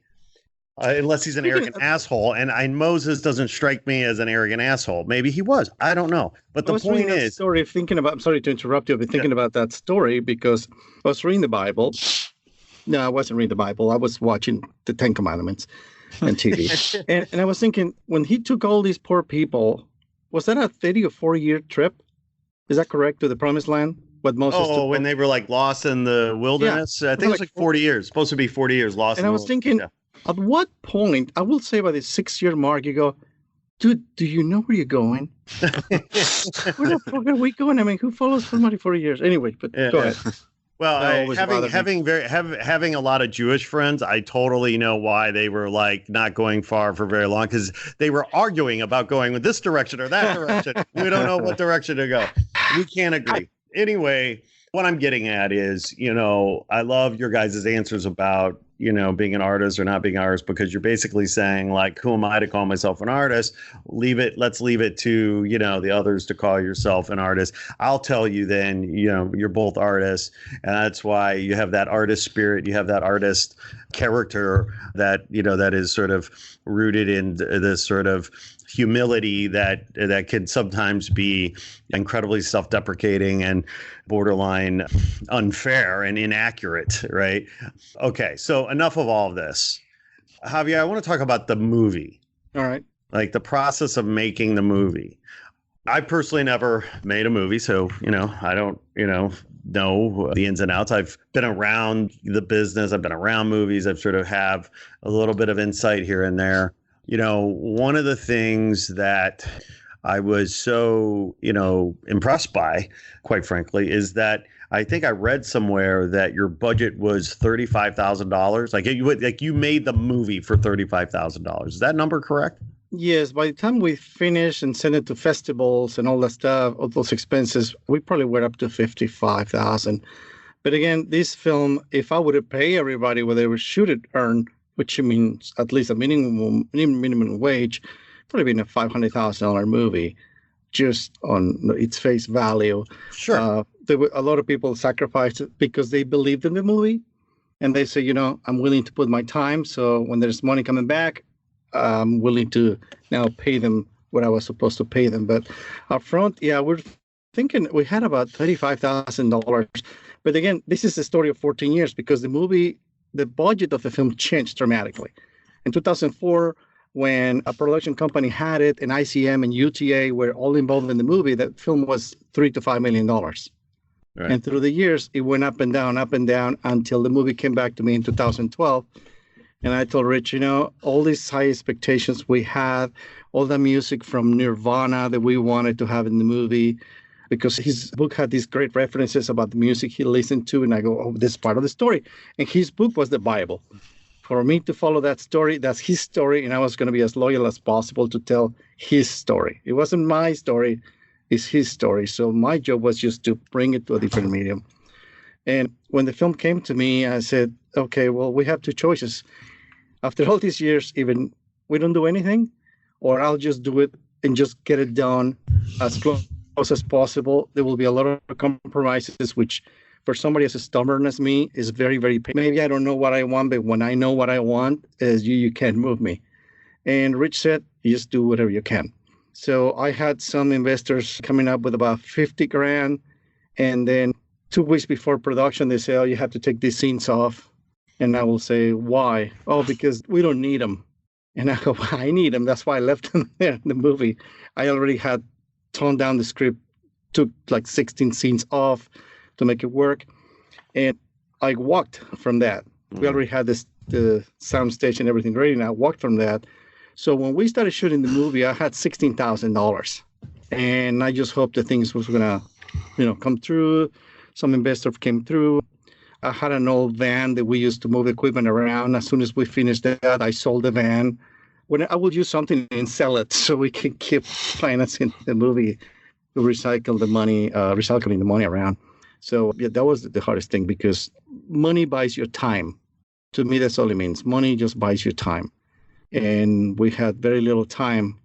Unless he's an arrogant asshole. And Moses doesn't strike me as an arrogant asshole. Maybe he was. I don't know. But the point is... I'm sorry to interrupt you, but thinking about that story because I was reading the Bible. No, I wasn't reading the Bible. I was watching the Ten Commandments on TV. and I was thinking, when he took all these poor people, was that a 30 or 40-year trip? Is that correct, to the Promised Land? What Moses took when they were like lost in the wilderness? Yeah. I think it was like 40 years. Supposed to be 40 years lost. And I was thinking... Yeah. At what point, I will say by the 6-year mark, you go, dude, do you know where you're going? Where the fuck are we going? I mean, who follows somebody for years? Anyway, but go ahead. Well, having a lot of Jewish friends, I totally know why they were like not going far for very long, because they were arguing about going with this direction or that direction. We don't know what direction to go. We can't agree. Anyway, what I'm getting at is, I love your guys' answers about, being an artist or not being an artist, because you're basically saying, like, who am I to call myself an artist? Let's leave it to, the others to call yourself an artist. I'll tell you then, you're both artists. And that's why you have that artist spirit. You have that artist character that, that is sort of rooted in this sort of humility that can sometimes be incredibly self-deprecating and borderline unfair and inaccurate, right? Okay, so enough of all of this. Javier, I want to talk about the movie. All right. Like the process of making the movie. I personally never made a movie, so, I don't, know the ins and outs. I've been around the business. I've been around movies. I've sort of have a little bit of insight here and there. One of the things that I was so, impressed by, quite frankly, is that I think I read somewhere that your budget was $35,000. Like you made the movie for $35,000. Is that number correct? Yes. By the time we finished and sent it to festivals and all that stuff, all those expenses, we probably were up to $55,000. But again, this film, if I would have paid everybody what they would shoot it earn, which means at least a minimum wage, probably been a $500,000 movie, just on its face value. Sure. There were a lot of people sacrificed it because they believed in the movie, and they say, I'm willing to put my time. So when there's money coming back, I'm willing to now pay them what I was supposed to pay them. But up front, we're thinking we had about $35,000. But again, this is a story of 14 years because the budget of the film changed dramatically. In 2004, when a production company had it, and ICM and UTA were all involved in the movie, that film was $3 to $5 million. Right. And through the years, it went up and down until the movie came back to me in 2012. And I told Rich, all these high expectations we had, all the music from Nirvana that we wanted to have in the movie, because his book had these great references about the music he listened to. And I go, oh, this is part of the story. And his book was the Bible. For me to follow that story, that's his story. And I was going to be as loyal as possible to tell his story. It wasn't my story, it's his story. So my job was just to bring it to a different medium. And when the film came to me, I said, okay, well, we have two choices. After all these years, even we don't do anything, or I'll just do it and just get it done as close as possible. There will be a lot of compromises, which for somebody as stubborn as me is very, very painful. Maybe I don't know what I want, but when I know what I want, you can't move me. And Rich said, you just do whatever you can. So I had some investors coming up with about 50 grand. And then 2 weeks before production, they say, oh, you have to take these scenes off. And I will say, why? Oh, because we don't need them. And I go, well, I need them. That's why I left them there in the movie. I already had toned down the script, took like 16 scenes off to make it work. And I walked from that. We already had the sound stage and everything ready, and I walked from that. So when we started shooting the movie, I had $16,000. And I just hoped that things was going to, come through. Some investor came through. I had an old van that we used to move equipment around. As soon as we finished that, I sold the van. When I would use something and sell it so we can keep financing the movie, to recycling the money around. So yeah, that was the hardest thing, because money buys your time. To me, that's all it means. Money just buys your time. And we had very little time.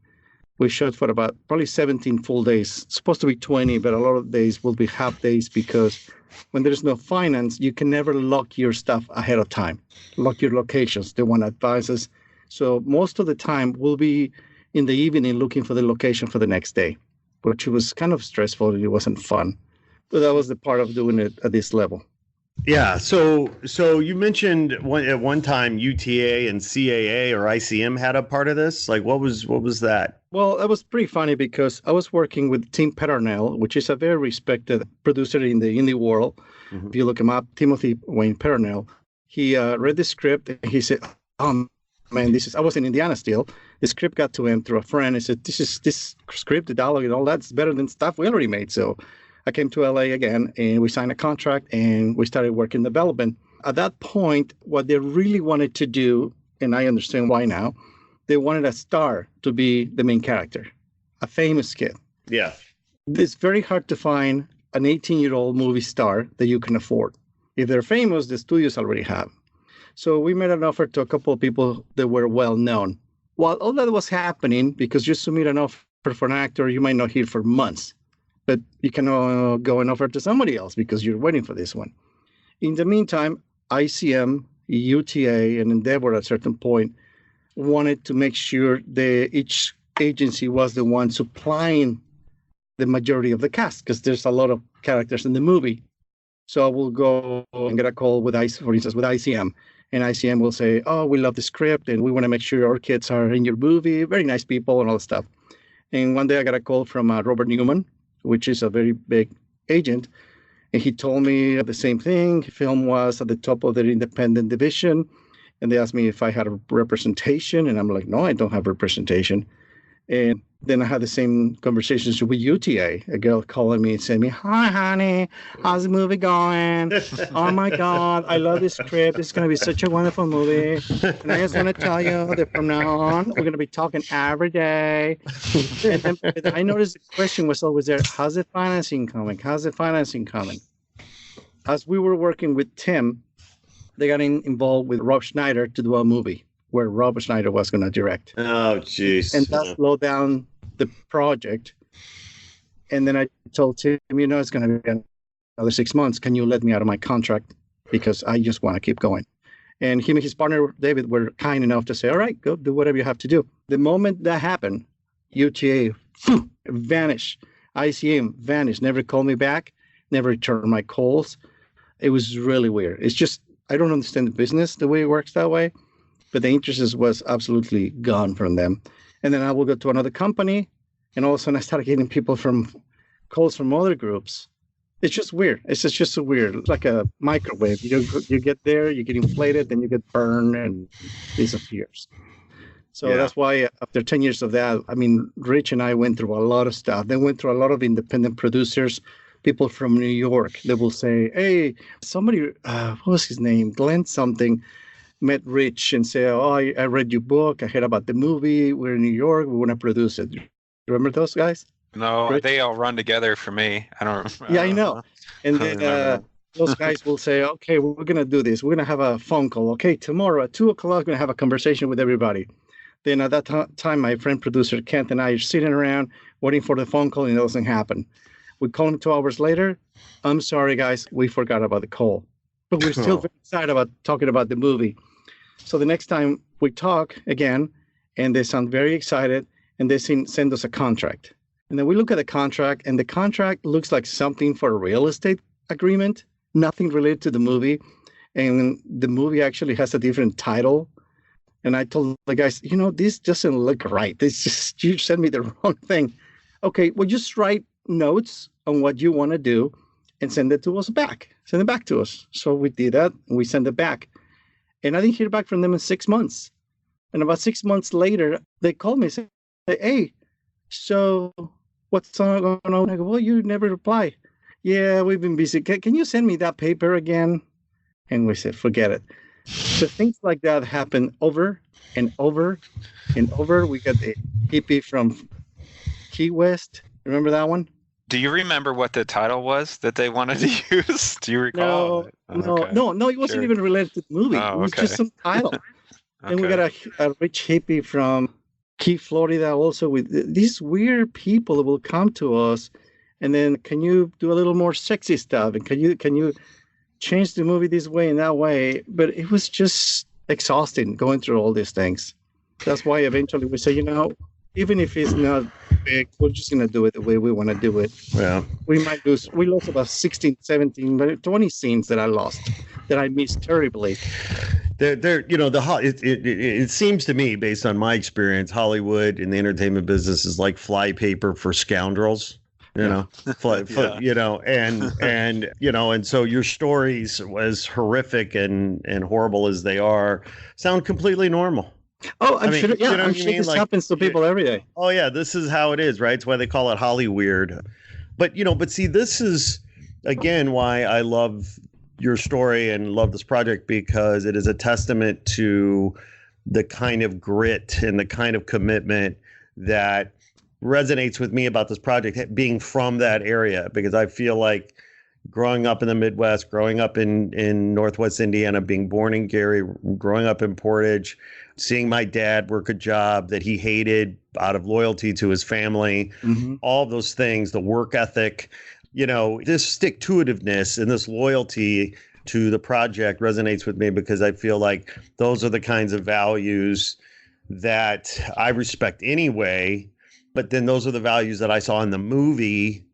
We shot for about probably 17 full days. It's supposed to be 20, but a lot of days will be half days, because when there's no finance, you can never lock your stuff ahead of time. Lock your locations. They want advices. So most of the time we'll be in the evening looking for the location for the next day, which was kind of stressful and it wasn't fun. But that was the part of doing it at this level. Yeah. So you mentioned at one time UTA and CAA or ICM had a part of this. Like, what was that? Well, that was pretty funny, because I was working with Tim Peternell, which is a very respected producer in the indie world. Mm-hmm. If you look him up, Timothy Wayne Peternell, he read the script and he said, oh man, I was in Indiana still. The script got to him through a friend. He said, this script, the dialogue and all that's better than stuff we already made. So I came to LA again and we signed a contract and we started working development. At that point, what they really wanted to do, and I understand why now, they wanted a star to be the main character, a famous kid. Yeah. It's very hard to find an 18-year-old movie star that you can afford. If they're famous, the studios already have. So we made an offer to a couple of people that were well known. While all that was happening, because you submit an offer for an actor, you might not hear for months. But you can go and offer to somebody else because you're waiting for this one. In the meantime, ICM, UTA, and Endeavor at a certain point wanted to make sure that each agency was the one supplying the majority of the cast, because there's a lot of characters in the movie. So I will go and get a call with for instance, with ICM. And ICM will say, oh, we love the script and we want to make sure our kids are in your movie. Very nice people and all that stuff. And one day I got a call from Robert Newman, which is a very big agent. And he told me the same thing. Film was at the top of their independent division. And they asked me if I had a representation. And I'm like, no, I don't have representation. And then I had the same conversations with UTA, a girl calling me and saying, hi, honey, how's the movie going? Oh, my God, I love this script. It's going to be such a wonderful movie. And I just want to tell you that from now on, we're going to be talking every day. And then I noticed the question was always there, how's the financing coming? How's the financing coming? As we were working with Tim, they got involved with Rob Schneider to do a movie where Rob Schneider was going to direct. Oh, jeez. And that slowed down the project. And then I told Tim, it's going to be another 6 months. Can you let me out of my contract? Because I just want to keep going. And him and his partner, David, were kind enough to say, all right, go do whatever you have to do. The moment that happened, UTA vanished. ICM vanished, never called me back, never returned my calls. It was really weird. It's just, I don't understand the business the way it works that way. But the interest was absolutely gone from them. And then I will go to another company, and all of a sudden I started getting calls from other groups It's just weird. It's just so weird. It's like a microwave. You get there, you get inflated, then you get burned and disappears. So Yeah. that's why after 10 years of that, I mean, Rich and I went through a lot of stuff. They went through a lot of independent producers, people from New York. They will say, hey, somebody, what was his name? Glenn something met Rich and say, oh, I read your book. I heard about the movie. We're in New York. We want to produce it. Remember those guys? No, Rich? they all run together for me. I don't. Yeah, I know. And I don't remember. then those guys will say, okay, we're going to do this. We're going to have a phone call. Okay, tomorrow at 2:00, we're going to have a conversation with everybody. Then at that time, my friend producer Kent and I are sitting around waiting for the phone call, and it doesn't happen. We call him 2 hours later. I'm sorry, guys, we forgot about the call. But we're still very excited about talking about the movie. So the next time we talk again, and they sound very excited, and they send us a contract. And then we look at the contract, and the contract looks like something for a real estate agreement, nothing related to the movie. And the movie actually has a different title. And I told the guys, this doesn't look right. This just, you sent me the wrong thing. Okay, well, just write notes on what you want to do and send it to us back. Send it back to us. So we did that, and we sent it back. And I didn't hear back from them in 6 months. And about 6 months later, they called me and said, hey, so what's going on? I go, well, you never reply. Yeah, we've been busy. Can you send me that paper again? And we said, forget it. So things like that happen over and over and over. We got the hippie from Key West. Remember that one? Do you remember what the title was that they wanted to use? Do you recall? No. It wasn't Sure. even related to the movie. Oh, It was okay. just some title. And we Okay. got a rich hippie from Key, Florida, also with these weird people that will come to us. And then, can you do a little more sexy stuff? And can you change the movie this way and that way? But it was just exhausting going through all these things. That's why eventually we say, even if it's not big, we're just going to do it the way we want to do it. Yeah. We lost about 16, 17, 20 scenes that I missed terribly. It seems to me, based on my experience, Hollywood in the entertainment business is like flypaper for scoundrels. And so your stories, as horrific and horrible as they are, sound completely normal. Oh, I'm sure. Yeah, you know I'm what I sure mean? this Like, happens to people every day. Oh yeah, this is how it is, right? It's why they call it Hollyweird. But see, this is again why I love your story and love this project, because it is a testament to the kind of grit and the kind of commitment that resonates with me about this project, being from that area, because I feel like growing up in the Midwest, growing up in Northwest Indiana, being born in Gary, growing up in Portage, seeing my dad work a job that he hated out of loyalty to his family, all of those things, the work ethic, this stick-to-itiveness and this loyalty to the project resonates with me, because I feel like those are the kinds of values that I respect anyway. But then those are the values that I saw in the movie.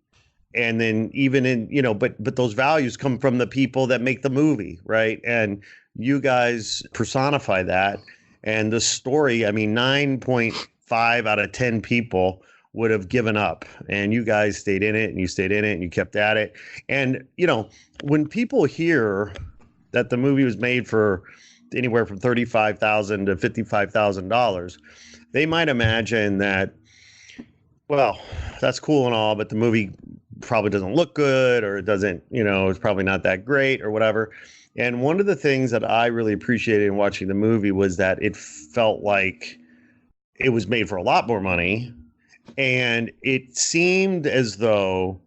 And then even in, but those values come from the people that make the movie, right? And you guys personify that. And the story, 9.5 out of 10 people would have given up. And you guys stayed in it, and you stayed in it, and you kept at it. And, when people hear that the movie was made for anywhere from $35,000 to $55,000, they might imagine that, well, that's cool and all, but the movie probably doesn't look good, or it doesn't, it's probably not that great or whatever. And one of the things that I really appreciated in watching the movie was that it felt like it was made for a lot more money. And it seemed as though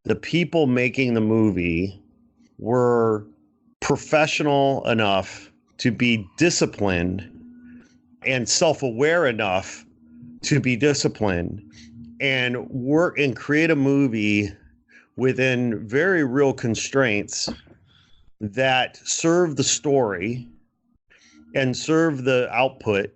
the people making the movie were professional enough to be disciplined and self-aware enough to be disciplined and work and create a movie within very real constraints that serve the story and serve the output,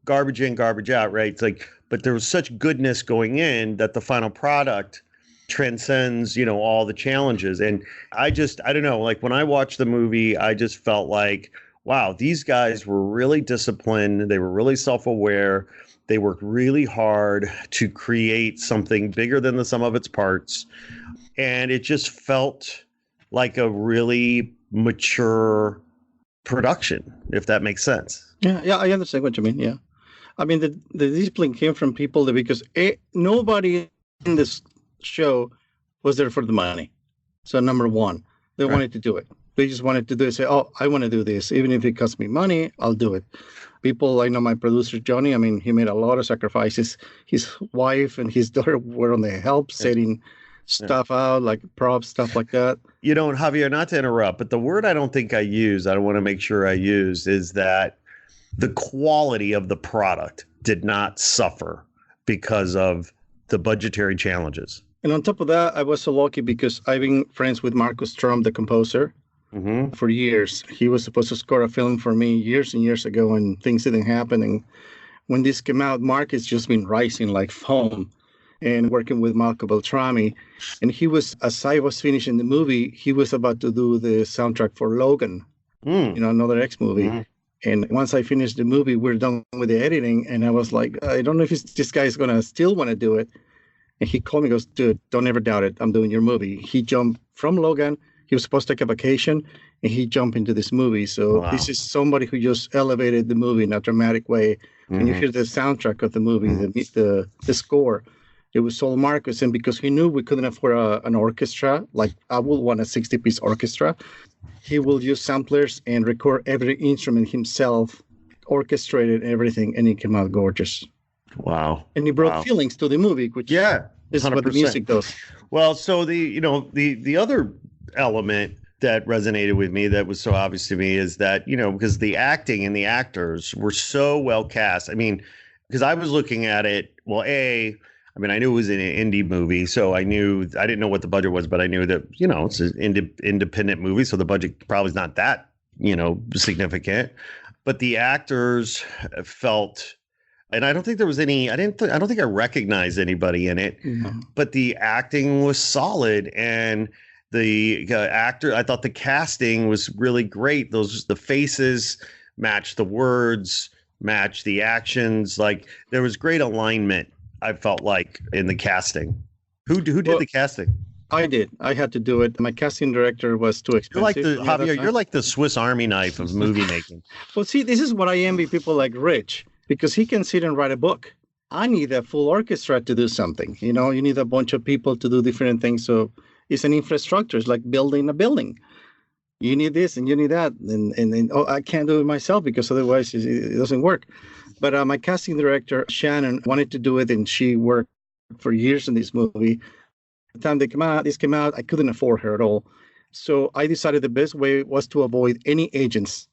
garbage in, garbage out, right? It's like, but there was such goodness going in that the final product transcends, all the challenges. And I don't know, like when I watched the movie, I just felt like, wow, these guys were really disciplined. They were really self-aware. They worked really hard to create something bigger than the sum of its parts. and it just felt like a really mature production, if that makes sense. Yeah, I understand what you mean. Yeah, I mean the discipline came from people that because nobody in this show was there for the money. So number one, they wanted to do it. They just wanted to do it. Say, oh, I want to do this, even if it costs me money, I'll do it. People, I know my producer Johnny. I mean, he made a lot of sacrifices. His wife and his daughter were on the help setting stuff out, like props, stuff like that. You know, Javier, not to interrupt, but the word I don't think I use, I don't want to make sure I use, is that the quality of the product did not suffer because of the budgetary challenges. And on top of that, I was so lucky because I've been friends with Marcus Strom, the composer, for years. He was supposed to score a film for me years and years ago, and things didn't happen. And when this came out, Mark has just been rising like foam and working with Malcolm Beltrami. And he was, as I was finishing the movie, he was about to do the soundtrack for Logan, another X movie. And once I finished the movie, we're done with the editing. And I was like, I don't know if this guy is going to still want to do it. And he called me, goes, dude, don't ever doubt it. I'm doing your movie. He jumped from Logan. He was supposed to take a vacation, and he jumped into this movie. So this is somebody who just elevated the movie in a dramatic way. When you hear the soundtrack of the movie, the score, it was all Marcus. And because he knew we couldn't afford an orchestra, like I would want a 60-piece orchestra, he will use samplers and record every instrument himself, orchestrated everything, and it came out gorgeous. Wow. And he brought feelings to the movie, which is 100%. What the music does. Well, so the other element that resonated with me that was so obvious to me is that, because the acting and the actors were so well cast. I mean, because I was looking at it, I knew it was an indie movie, so I didn't know what the budget was, but I knew that, it's an independent movie, so the budget probably is not that, significant. But the actors felt, and I don't think there was any, I don't think I recognized anybody in it, but the acting was solid. And the actor, I thought the casting was really great. The faces matched the words, matched the actions. Like there was great alignment, I felt like, in the casting. Who did the casting? I did. I had to do it. My casting director was too expensive. You're like the Swiss Army knife of movie making. Well, see, this is what I envy people like Rich, because he can sit and write a book. I need a full orchestra to do something. You need a bunch of people to do different things. So it's an infrastructure. It's like building a building. You need this and you need that. And I can't do it myself because otherwise it doesn't work. But my casting director, Shannon, wanted to do it, and she worked for years in this movie. The time this came out, I couldn't afford her at all. So I decided the best way was to avoid any agents,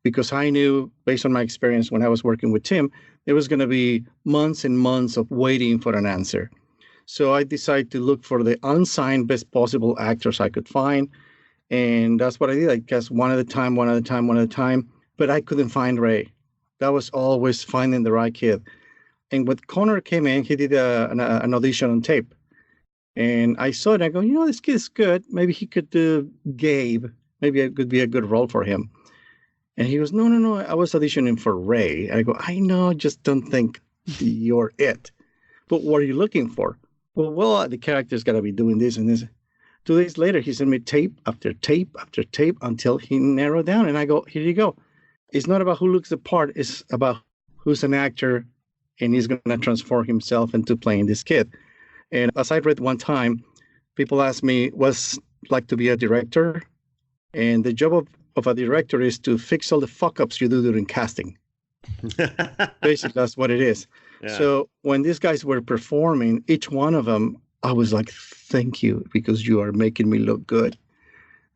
because I knew, based on my experience when I was working with Tim, there was going to be months and months of waiting for an answer. So I decided to look for the unsigned best possible actors I could find. And that's what I did. I guess one at a time. But I couldn't find Ray. That was always finding the right kid. And when Connor came in, he did an audition on tape. And I saw it. I go, this kid is good. Maybe he could do Gabe. Maybe it could be a good role for him. And he goes, no, I was auditioning for Ray. I go, I know, just don't think you're it. But what are you looking for? Well, the character's got to be doing this and this. 2 days later, he sent me tape after tape after tape until he narrowed down. And I go, here you go. It's not about who looks the part. It's about who's an actor, and he's going to transform himself into playing this kid. And as I read one time, people asked me, what's it like to be a director? And the job of a director is to fix all the fuck-ups you do during casting. Basically, that's what it is. Yeah. So when these guys were performing, each one of them, I was like, thank you, because you are making me look good.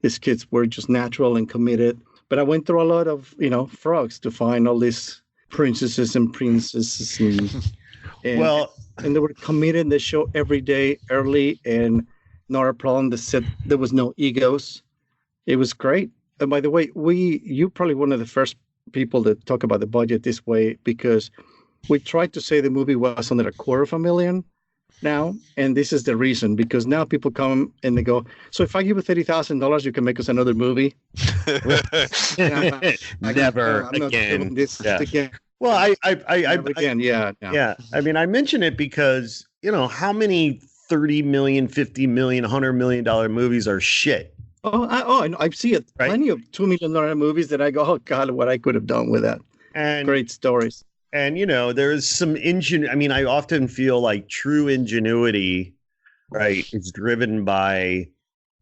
These kids were just natural and committed. But I went through a lot of, frogs to find all these princesses and princes. And they were committed. They show every day early, and not a problem. They said there was no egos. It was great. And by the way, you're probably one of the first people that talk about the budget this way, because we tried to say the movie was under $250,000 now, and this is the reason, because now people come and they go, so if I give you $30,000, you can make us another movie. Never I'm not doing this again. Well, again, yeah. I mean, I mention it because how many $30 million, $50 million, $100 million movies are shit. I know. I've seen it. Right. Plenty of $2 million movies that I go, oh God, what I could have done with that. And Great stories. And, there's some I often feel like true ingenuity, right, is driven by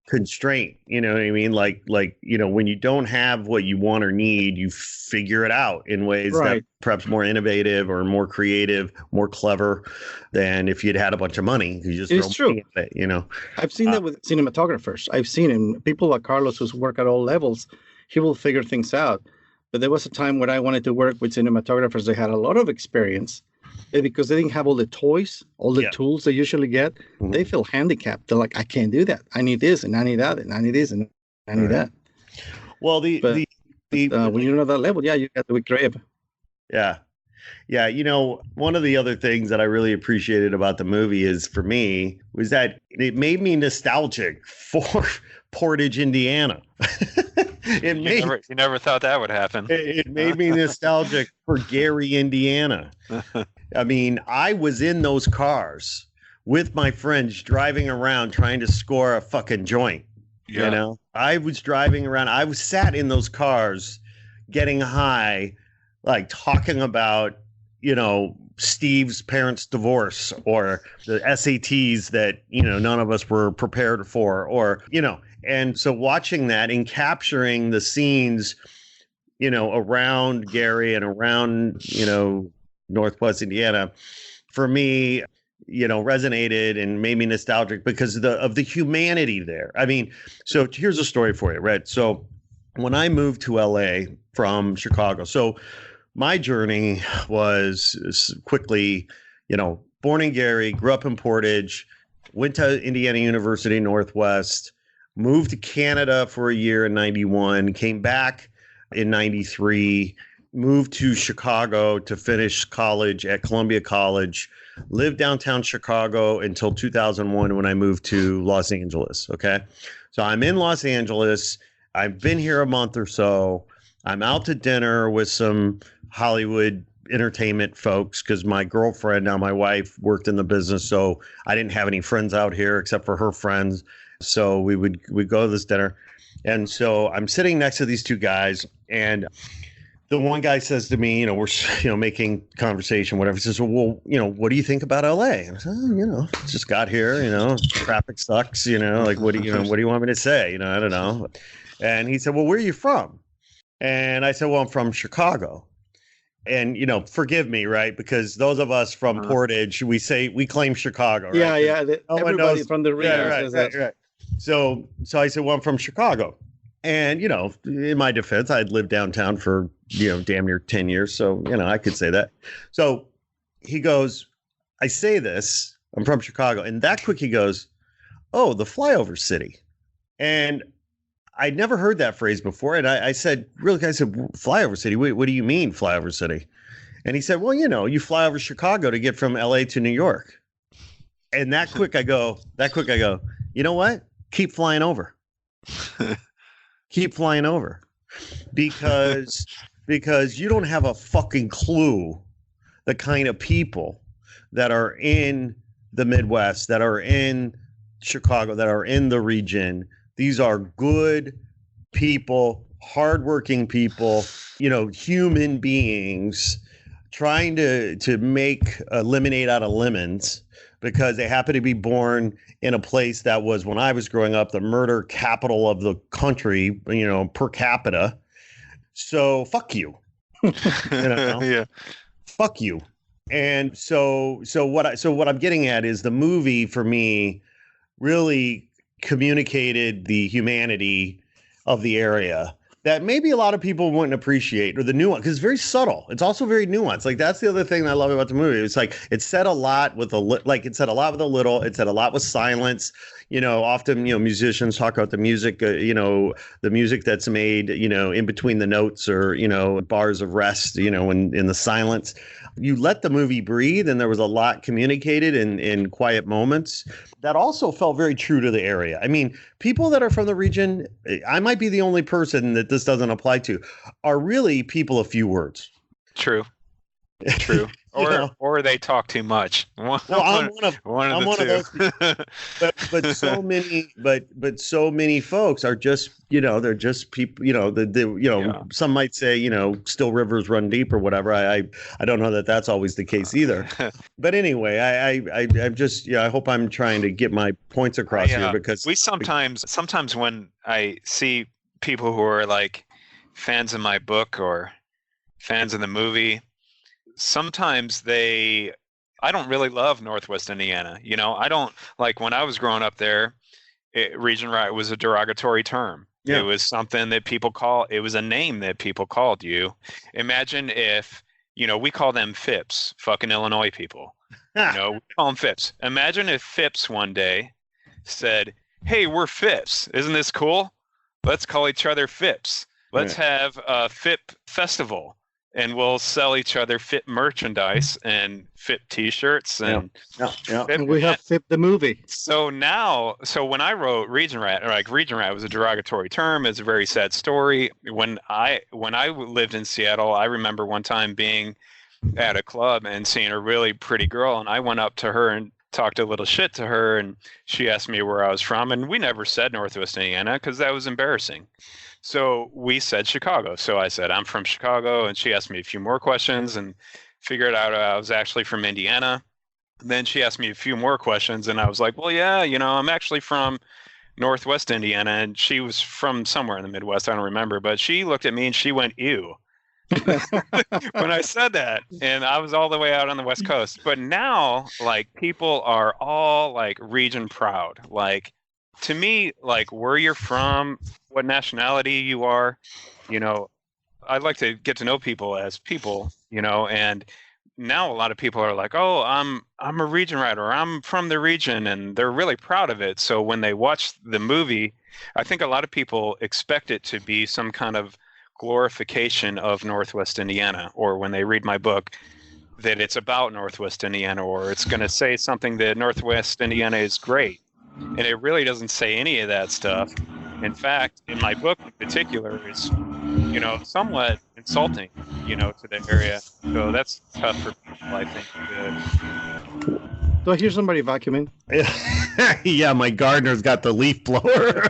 constraint. You know what I mean? Like, when you don't have what you want or need, you figure it out in ways that perhaps more innovative or more creative, more clever than if you'd had a bunch of money. You just it's true. At it, I've seen that with cinematographers. I've seen him. People like Carlos who's work at all levels, he will figure things out. But there was a time when I wanted to work with cinematographers that had a lot of experience. And because they didn't have all the toys, all the tools they usually get, they feel handicapped. They're like, I can't do that. I need this and I need that and I need this and I need that. Well, when you're at that level, you got to be creative. Yeah. Yeah. One of the other things that I really appreciated about the movie for me was that it made me nostalgic for Portage, Indiana. You never thought that would happen. It made me nostalgic for Gary, Indiana. I mean, I was in those cars with my friends driving around trying to score a fucking joint. Yeah. I was driving around. I was sat in those cars getting high, like talking about, Steve's parents' divorce or the SATs that, none of us were prepared for and so watching that and capturing the scenes, around Gary and around, Northwest Indiana, for me, resonated and made me nostalgic because of the humanity there. I mean, so here's a story for you, right? So when I moved to LA from Chicago, so my journey was quickly, born in Gary, grew up in Portage, went to Indiana University Northwest, moved to Canada for a year in 91, came back in 93, moved to Chicago to finish college at Columbia College, lived downtown Chicago until 2001 when I moved to Los Angeles. Okay. So I'm in Los Angeles. I've been here a month or so. I'm out to dinner with some Hollywood entertainment folks because my girlfriend, now my wife, worked in the business. So I didn't have any friends out here except for her friends. So we'd go to this dinner. And so I'm sitting next to these two guys, and the one guy says to me, we're, making conversation, whatever. He says, well, what do you think about LA? And I said, just got here, traffic sucks, like, what do you want me to say? I don't know. And he said, well, where are you from? And I said, well, I'm from Chicago. And, forgive me, right? Because those of us from Portage, we claim Chicago, right? Yeah. Everybody from the region says that. Right. So I said, well, I'm from Chicago. And, in my defense, I'd lived downtown for, damn near 10 years. So, I could say that. So he goes, I say this, I'm from Chicago. And that quick he goes, oh, the flyover city. And I'd never heard that phrase before. And I said, really, flyover city? What do you mean flyover city? And he said, well, you fly over Chicago to get from LA to New York. And that quick I go, you know what? Keep flying over. Keep flying over. Because you don't have a fucking clue the kind of people that are in the Midwest, that are in Chicago, that are in the region. These are good people, hardworking people, human beings trying to make lemonade out of lemons because they happen to be born in a place that was, when I was growing up, the murder capital of the country, per capita. So fuck you. Yeah. Fuck you. And so what I'm getting at is the movie for me really communicated the humanity of the area that maybe a lot of people wouldn't appreciate, or the nuance, because it's very subtle. It's also very nuanced. Like, that's the other thing that I love about the movie. It's like it said a lot with it said a lot with a little. It said a lot with silence. Often musicians talk about the music. The music that's made in between the notes, or bars of rest. In the silence. You let the movie breathe, and there was a lot communicated in quiet moments that also felt very true to the area. I mean, people that are from the region, I might be the only person that this doesn't apply to, are really people of few words. True. or know. or they talk too much. Well, I'm one I'm of one of the but so many folks are just, they're just people, Yeah. some might say, still rivers run deep or whatever. I don't know that that's always the case either. But anyway, I'm just, I hope I'm trying to get my points across here, because we sometimes when I see people who are like fans of my book or fans of the movie, sometimes I don't really love Northwest Indiana. I don't like, when I was growing up there, Regionrat was a derogatory term. Yeah. It was something that it was a name that people called you. Imagine if, we call them Phipps, fucking Illinois people. We call them Phipps. Imagine if Phipps one day said, "Hey, we're Phipps. Isn't this cool? Let's call each other Phipps. Let's have a Phip festival, and we'll sell each other Phip merchandise and Phip T-shirts and And we have Phip the movie. So when I wrote Regionrat, Regionrat was a derogatory term. It's a very sad story. When I lived in Seattle, I remember one time being at a club and seeing a really pretty girl, and I went up to her and talked a little shit to her, and she asked me where I was from, and we never said Northwest Indiana because that was embarrassing. So we said Chicago. So I said, I'm from Chicago, and she asked me a few more questions and figured out I was actually from Indiana. Then she asked me a few more questions, and I was like, well, yeah, I'm actually from Northwest Indiana, and she was from somewhere in the Midwest. I don't remember, but she looked at me and she went, ew. When I said that, and I was all the way out on the West Coast. But now, like, people are all like region proud. Like, to me, like, where you're from, what nationality you are, I'd like to get to know people as people, and now a lot of people are like, oh, I'm a region writer, I'm from the region, and they're really proud of it. So when they watch the movie, I think a lot of people expect it to be some kind of glorification of Northwest Indiana, or when they read my book, that it's about Northwest Indiana, or it's going to say something that Northwest Indiana is great. And it really doesn't say any of that stuff. In fact, in my book in particular, it's, somewhat insulting, to the area. So that's tough for people, I think. Do I hear somebody vacuuming? Yeah, my gardener's got the leaf blower.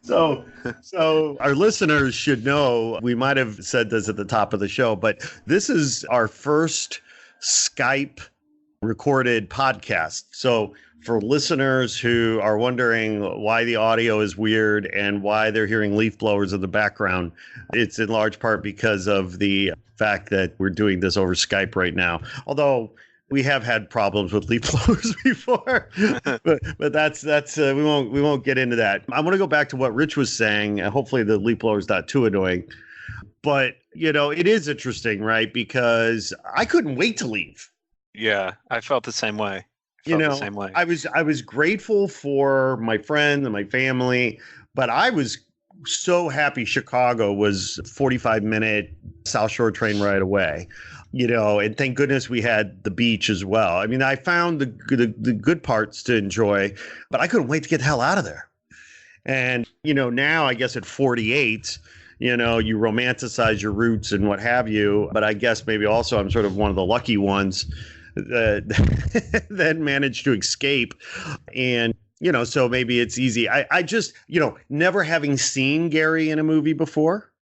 So our listeners should know, we might have said this at the top of the show, but this is our first Skype recorded podcast. So for listeners who are wondering why the audio is weird and why they're hearing leaf blowers in the background, it's in large part because of the fact that we're doing this over Skype right now. Although we have had problems with leaf blowers before, but that's we won't get into that. I want to go back to what Rich was saying. Hopefully the leaf blower is not too annoying, but it is interesting, right? Because I couldn't wait to leave. Yeah, I felt the same way. The same way. I was grateful for my friends and my family, but I was so happy Chicago was 45-minute South Shore train ride away. And thank goodness we had the beach as well. I mean, I found the good parts to enjoy, but I couldn't wait to get the hell out of there. And, now I guess at 48, you romanticize your roots and what have you. But I guess maybe also I'm sort of one of the lucky ones that managed to escape. And, so maybe it's easy. I just, never having seen Gary in a movie before,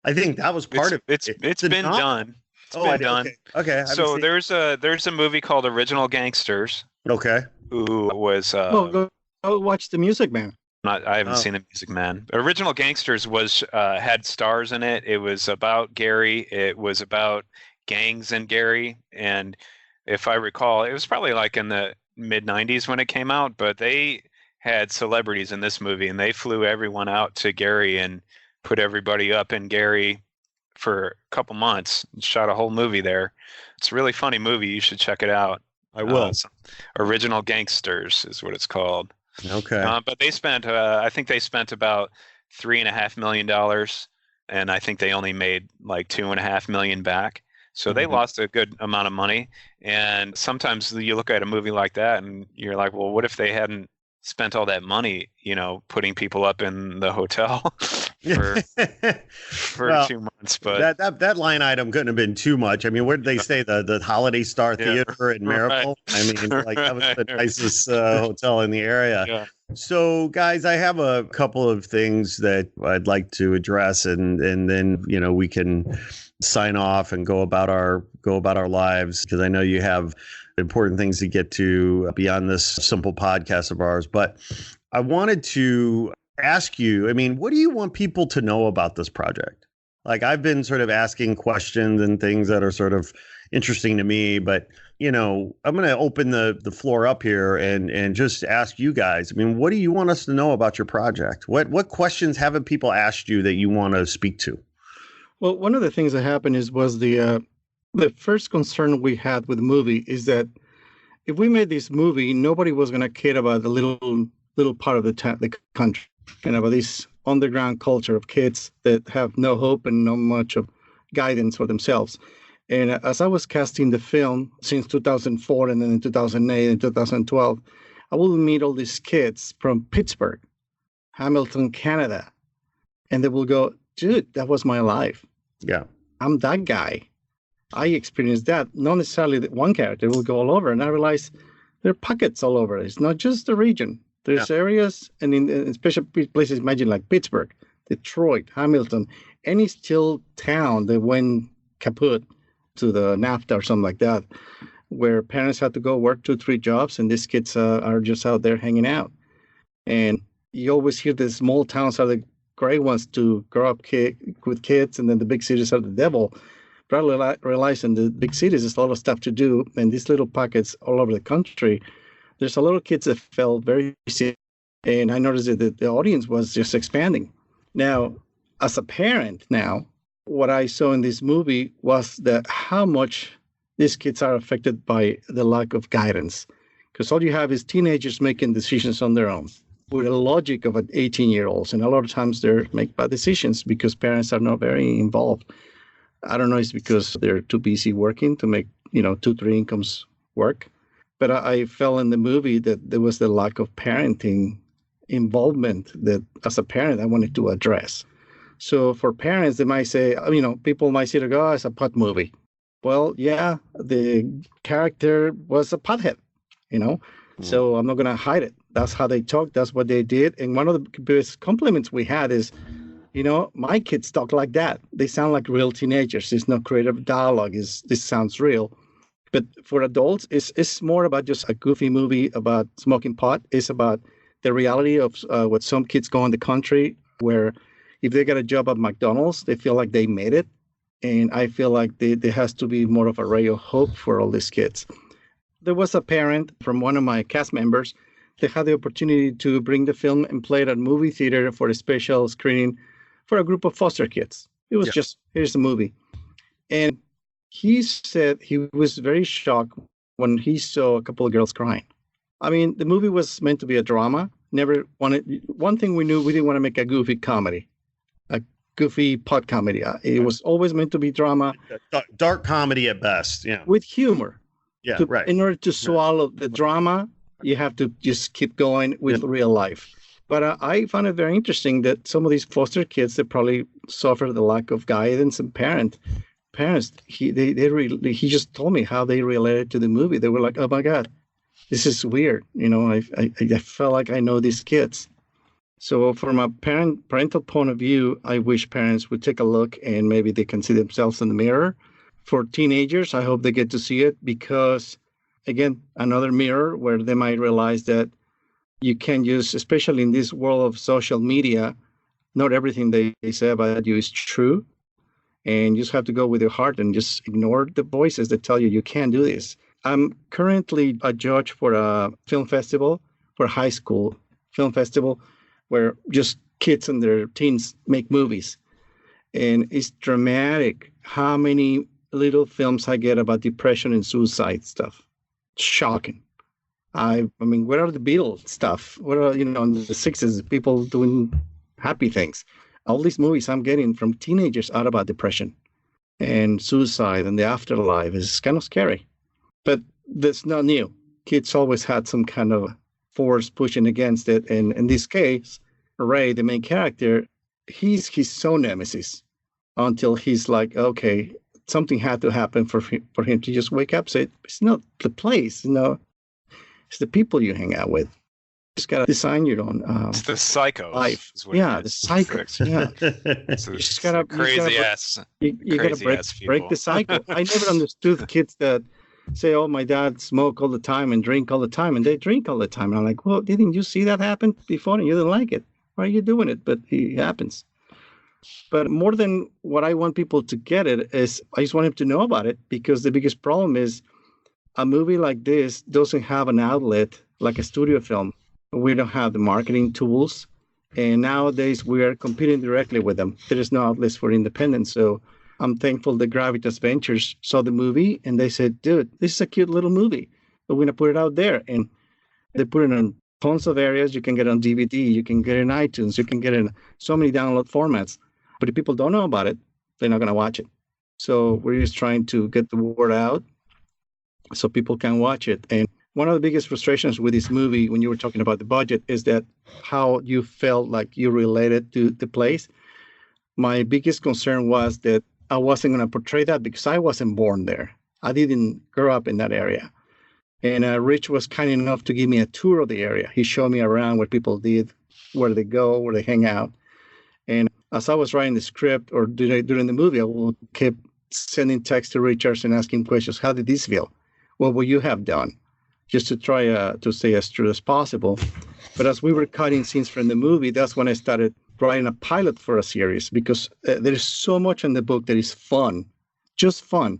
I think that was part of it. It's been done. It's been done. Okay. So there's a movie called Original Gangsters. Okay. Who was go watch The Music Man. I haven't seen The Music Man. Original Gangsters was had stars in it. It was about Gary. It was about gangs in Gary. And if I recall, it was probably like in the mid 90s when it came out, but they had celebrities in this movie, and they flew everyone out to Gary and put everybody up in Gary for a couple months and shot a whole movie there. It's a really funny movie. You should check it out. I will. Original Gangsters is what it's called. Okay. But they spent, I think they spent about $3.5 million, and I think they only made like $2.5 million back. So they lost a good amount of money. And sometimes you look at a movie like that and you're like, well, what if they hadn't spent all that money, putting people up in the hotel for Well, 2 months. But that line item couldn't have been too much. I mean, where did they stay? The Holiday Star Yeah. Theater in Miracle? Right. I mean, like that was the nicest hotel in the area. Yeah. So, guys, I have a couple of things that I'd like to address, and then we can sign off and go about our lives, because I know you have important things to get to beyond this simple podcast of ours. But I wanted to ask you, I mean, what do you want people to know about this project? Like, I've been sort of asking questions and things that are sort of interesting to me, but I'm going to open the floor up here and just ask you guys. I mean, what do you want us to know about your project? What questions haven't people asked you that you want to speak to? Well, one of the things that happened was the first concern we had with the movie is that if we made this movie, nobody was going to care about the little part of the country, about this underground culture of kids that have no hope and no much of guidance for themselves. And as I was casting the film since 2004 and then in 2008 and 2012, I would meet all these kids from Pittsburgh, Hamilton, Canada, and they will go, dude, that was my life. Yeah. I'm that guy. I experienced that. Not necessarily that one character will go all over. And I realized there are pockets all over. It's not just the region. There's areas, and in special places, imagine like Pittsburgh, Detroit, Hamilton, any still town that went kaput to the NAFTA or something like that, where parents had to go work 2-3 jobs, and these kids are just out there hanging out. And you always hear the small towns are the great ones to grow up with kids, and then the big cities are the devil. But I realize in the big cities, there's a lot of stuff to do, and these little pockets all over the country, there's a lot of kids that felt very sick, and I noticed that the audience was just expanding. Now, as a parent now, what I saw in this movie was that how much these kids are affected by the lack of guidance, because all you have is teenagers making decisions on their own with the logic of an 18-year-olds, and a lot of times they make bad decisions because parents are not very involved. I don't know, it's because they're too busy working to make 2-3 incomes work. But I felt in the movie that there was the lack of parenting involvement that, as a parent, I wanted to address. So for parents, they might say, people might say, oh, it's a pot movie. Well, yeah, the character was a pothead, so I'm not going to hide it. That's how they talk. That's what they did. And one of the biggest compliments we had is, my kids talk like that. They sound like real teenagers. There's no creative dialogue. This sounds real. But for adults, it's more about just a goofy movie about smoking pot. It's about the reality of what some kids go in the country, where if they get a job at McDonald's, they feel like they made it. And I feel like there has to be more of a ray of hope for all these kids. There was a parent from one of my cast members that had the opportunity to bring the film and play it at a movie theater for a special screening for a group of foster kids. It was just, here's the movie. And he said he was very shocked when he saw a couple of girls crying. I mean, the movie was meant to be a drama. One thing we knew, we didn't want to make a goofy comedy, a goofy pot comedy. It was always meant to be drama. Dark comedy at best, yeah. With humor. Yeah, right. In order to swallow the drama, you have to just keep going with real life. But I found it very interesting that some of these foster kids that probably suffer the lack of guidance and parents, he just told me how they related to the movie. They were like, oh my God, this is weird. I felt like I know these kids. So from a parental point of view, I wish parents would take a look and maybe they can see themselves in the mirror. For teenagers, I hope they get to see it because, again, another mirror where they might realize that you can use, especially in this world of social media, not everything they say about you is true. And you just have to go with your heart and just ignore the voices that tell you can't do this. I'm currently a judge for a film festival, for a high school film festival, where just kids in their teens make movies. And it's dramatic how many little films I get about depression and suicide stuff. Shocking. I mean, where are the Beatles stuff? What are, in the 60s, people doing happy things? All these movies I'm getting from teenagers are about depression and suicide and the afterlife is kind of scary. But that's not new. Kids always had some kind of force pushing against it. And in this case, Ray, the main character, he's his own nemesis until he's like, okay, something had to happen for him to just wake up. Say, it's not the place, it's the people you hang out with. Just gotta design your own it's the psychos life. Is what Yeah, it the is. psychos. Yeah, So you just it's gotta crazy ass. you gotta crazy break ass people. break the cycle. I never understood kids that say, "Oh, my dad smoke all the time and drink all the time," and they drink all the time. And I'm like, "Well, didn't you see that happen before and you didn't like it? Why are you doing it?" But it happens. But more than what I want people to get it is, I just want them to know about it, because the biggest problem is a movie like this doesn't have an outlet like a studio film. We don't have the marketing tools. And nowadays we are competing directly with them. There is no outlets for independence. So I'm thankful that Gravitas Ventures saw the movie and they said, dude, this is a cute little movie. We're going to put it out there. And they put it in tons of areas. You can get it on DVD, you can get it in iTunes, you can get it in so many download formats. But if people don't know about it, they're not going to watch it. So we're just trying to get the word out so people can watch it. And one of the biggest frustrations with this movie, when you were talking about the budget, is that how you felt like you related to the place. My biggest concern was that I wasn't going to portray that because I wasn't born there. I didn't grow up in that area. And Rich was kind enough to give me a tour of the area. He showed me around what people did, where they go, where they hang out. And as I was writing the script or during the movie, I will keep sending texts to Richard and asking questions. How did this feel? What would you have done? Just to try to stay as true as possible. But as we were cutting scenes from the movie, that's when I started writing a pilot for a series, because there is so much in the book that is fun, just fun.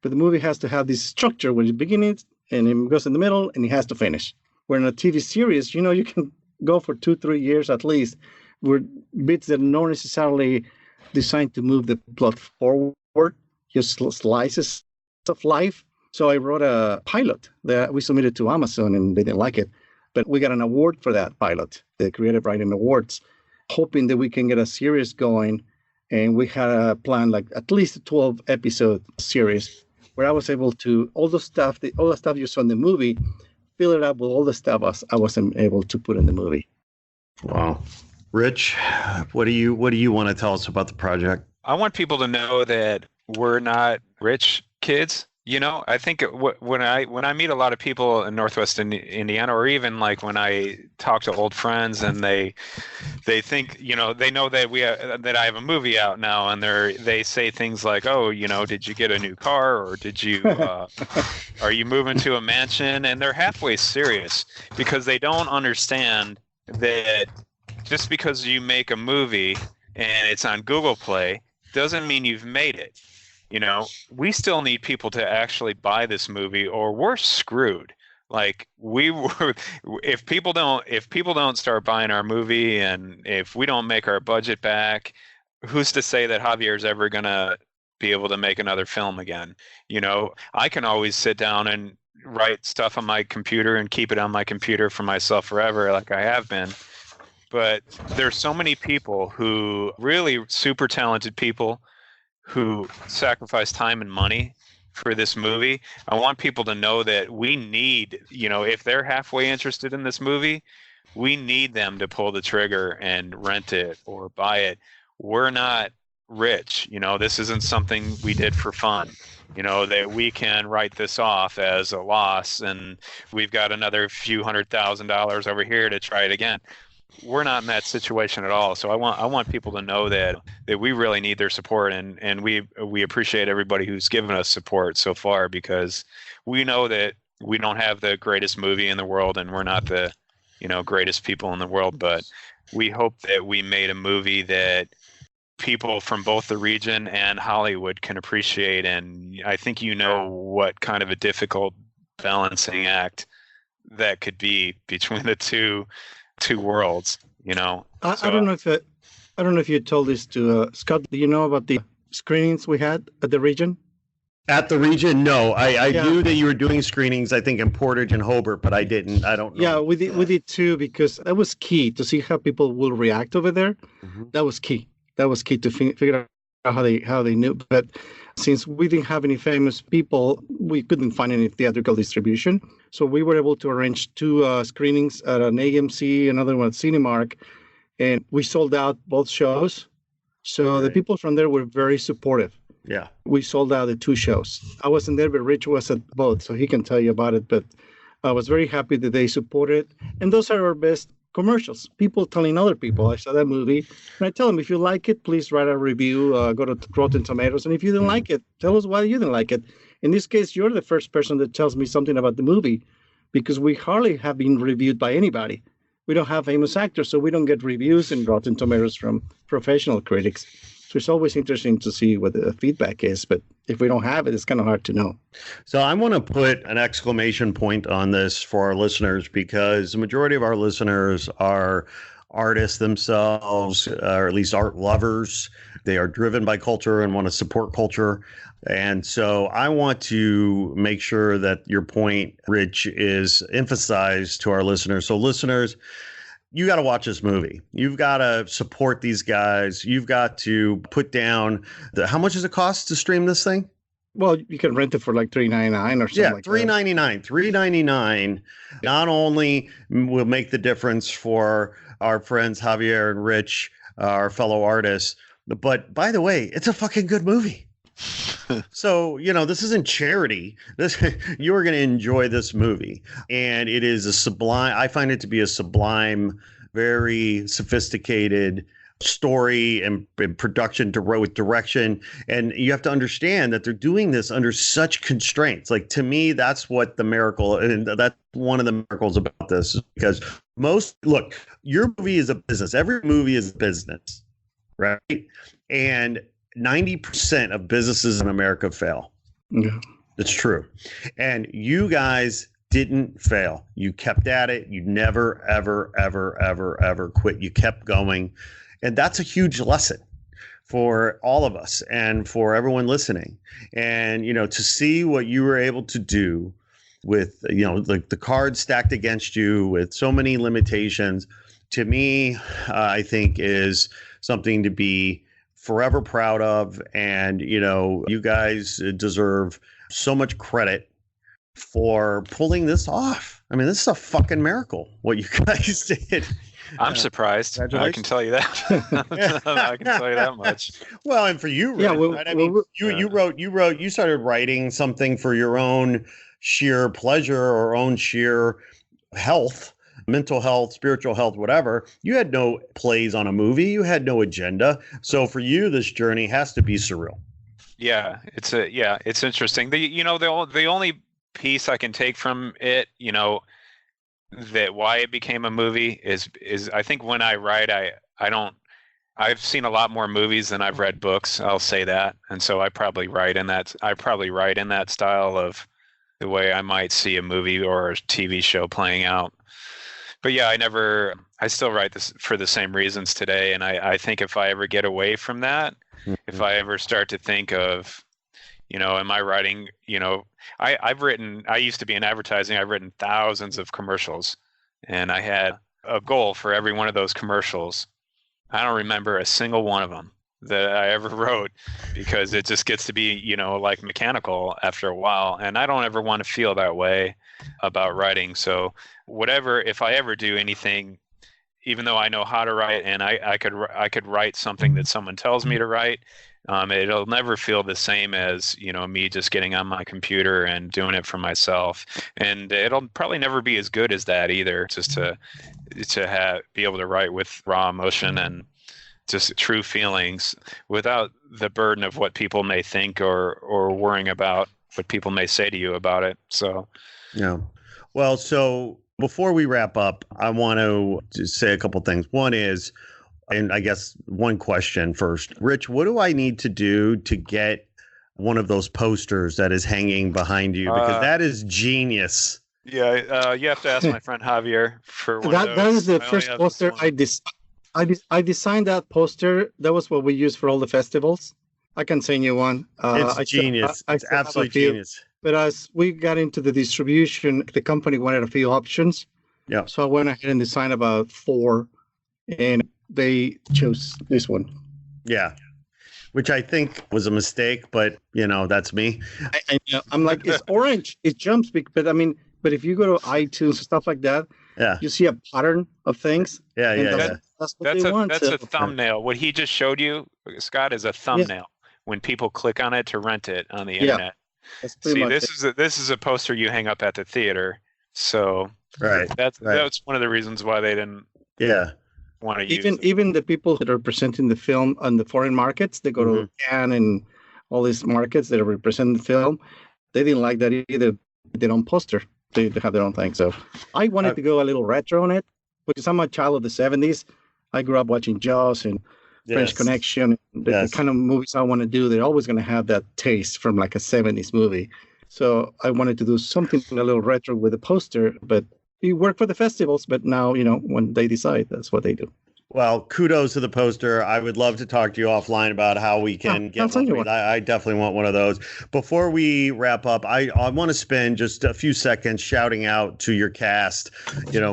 But the movie has to have this structure where it begins and it goes in the middle and it has to finish. Where in a TV series, you can go for 2-3 years at least, with bits that are not necessarily designed to move the plot forward, just slices of life. So I wrote a pilot that we submitted to Amazon and they didn't like it. But we got an award for that pilot, the Creative Writing Awards, hoping that we can get a series going. And we had a plan, like at least a 12-episode series, where I was able to, all the stuff you saw in the movie, fill it up with all the stuff I wasn't able to put in the movie. Wow. Rich, what do you want to tell us about the project? I want people to know that we're not rich kids. I think when I meet a lot of people in Northwest Indiana, or even like when I talk to old friends and they think, they know that that I have a movie out now, and they say things like, oh, did you get a new car, or did you are you moving to a mansion? And they're halfway serious, because they don't understand that just because you make a movie and it's on Google Play doesn't mean you've made it. We still need people to actually buy this movie, or we're screwed. Like if people don't start buying our movie, and if we don't make our budget back, who's to say that Javier's ever gonna be able to make another film again? I can always sit down and write stuff on my computer and keep it on my computer for myself forever, like I have been. But there's so many people who really super talented people who sacrifice time and money for this movie. I want people to know that we need, if they're halfway interested in this movie, we need them to pull the trigger and rent it or buy it. We're not rich. This isn't something we did for fun. That we can write this off as a loss and we've got another few $100,000 over here to try it again. We're not in that situation at all. So I want people to know that we really need their support, and we appreciate everybody who's given us support so far, because we know that we don't have the greatest movie in the world and we're not the greatest people in the world, but we hope that we made a movie that people from both the region and Hollywood can appreciate. And I think what kind of a difficult balancing act that could be between the two worlds. I don't know if you told this to Scott. Do you know about the screenings we had at the region? At the region, no. I knew that you were doing screenings, I think, in Portage and Hobart, but I don't know. Yeah, we did too, because that was key to see how people will react over there. Mm-hmm. That was key to figure out how they knew. But since we didn't have any famous people, we couldn't find any theatrical distribution. So we were able to arrange two screenings at an AMC, another one at Cinemark, and we sold out both shows. So the people from there were very supportive. Yeah. We sold out the two shows. I wasn't there, but Rich was at both, so he can tell you about it. But I was very happy that they supported. And those are our best commercials. People telling other people, I saw that movie. And I tell them, if you like it, please write a review, go to Rotten Tomatoes. And if you didn't like it, tell us why you didn't like it. In this case, you're the first person that tells me something about the movie, because we hardly have been reviewed by anybody. We don't have famous actors, so we don't get reviews in Rotten Tomatoes from professional critics. So it's always interesting to see what the feedback is, but if we don't have it, it's kind of hard to know. So I want to put an exclamation point on this for our listeners, because the majority of our listeners are artists themselves, or at least art lovers. They are driven by culture and want to support culture. And so I want to make sure that your point, Rich, is emphasized to our listeners. So listeners, you got to watch this movie. You've got to support these guys. You've got to put down how much does it cost to stream this thing? Well, you can rent it for like $3.99 or something. Yeah, like $3.99. $3.99 not only will make the difference for our friends Javier and Rich, our fellow artists, but by the way, it's a fucking good movie. So, this isn't charity. You're going to enjoy this movie. And it is I find it to be a sublime, very sophisticated story and production with direction. And you have to understand that they're doing this under such constraints. Like, to me, that's what the miracle, and that's one of the miracles about this, is because look, your movie is a business. Every movie is a business, right? And 90% of businesses in America fail. Yeah. It's true. And you guys didn't fail. You kept at it. You never, ever, ever, ever, ever quit. You kept going. And that's a huge lesson for all of us and for everyone listening. And, to see what you were able to do with, the cards stacked against you with so many limitations, to me, I think is something to be forever proud of. And, you guys deserve so much credit for pulling this off. I mean, this is a fucking miracle, what you guys did. I'm surprised. I can tell you that. I can tell you that much. Well, and for you, Rich, right? I mean, you started writing something for your own sheer pleasure or own sheer health. Mental health, spiritual health, whatever. You had no plays on a movie. You had no agenda. So for you, this journey has to be surreal. Yeah, it's interesting. The only piece I can take from it, that why it became a movie is I think when I write, I've seen a lot more movies than I've read books. I'll say that, and so I probably write in that style of the way I might see a movie or a TV show playing out. But yeah, I still write this for the same reasons today. And I think if I ever get away from that, if I ever start to think of, am I writing, I used to be in advertising. I've written thousands of commercials, and I had a goal for every one of those commercials. I don't remember a single one of them that I ever wrote, because it just gets to be, like mechanical after a while. And I don't ever want to feel that way about writing. So if I ever do anything, even though I know how to write, and I could write something that someone tells me to write, it'll never feel the same as, me just getting on my computer and doing it for myself. And it'll probably never be as good as that either, just to be able to write with raw emotion and just true feelings without the burden of what people may think or worrying about what people may say to you about it. So, yeah. Well, so before we wrap up, I want to just say a couple things. One is, and I guess one question first. Rich, what do I need to do to get one of those posters that is hanging behind you? Because that is genius. Yeah, you have to ask my friend Javier for one of those. That is the first poster I designed. That poster. That was what we used for all the festivals. I can send you one. It's genius. It's absolutely genius. But as we got into the distribution, the company wanted a few options. Yeah. So I went ahead and designed about 4, and they chose this one. Yeah. which I think was a mistake, but that's me. I know. I'm like, it's orange. It jumps, but I mean, but if you go to iTunes stuff like that, Yeah. you see a pattern of things. Yeah, and yeah, that's, yeah. that's what they want. That's a thumbnail. What he just showed you, Scott, is a thumbnail. When people click on it to rent it on the internet. That's pretty See, much this is a poster you hang up at the theater. So Right. that's one of the reasons why they didn't Yeah. want to use it. Even the people that are presenting the film on the foreign markets, they go to Cannes and all these markets that are representing the film. They didn't like that either. Their own poster. They have their own thing. So I wanted to go a little retro on it because I'm a child of the 70s. I grew up watching Jaws and French Connection. The kind of movies I want to do, they're always going to have that taste from like a 70s movie. So I wanted to do something a little retro with a poster, but it worked for the festivals. But now, when they decide, that's what they do. Well, kudos to the poster. I would love to talk to you offline about how we can get one. I definitely want one of those. Before we wrap up, I want to spend just a few seconds shouting out to your cast.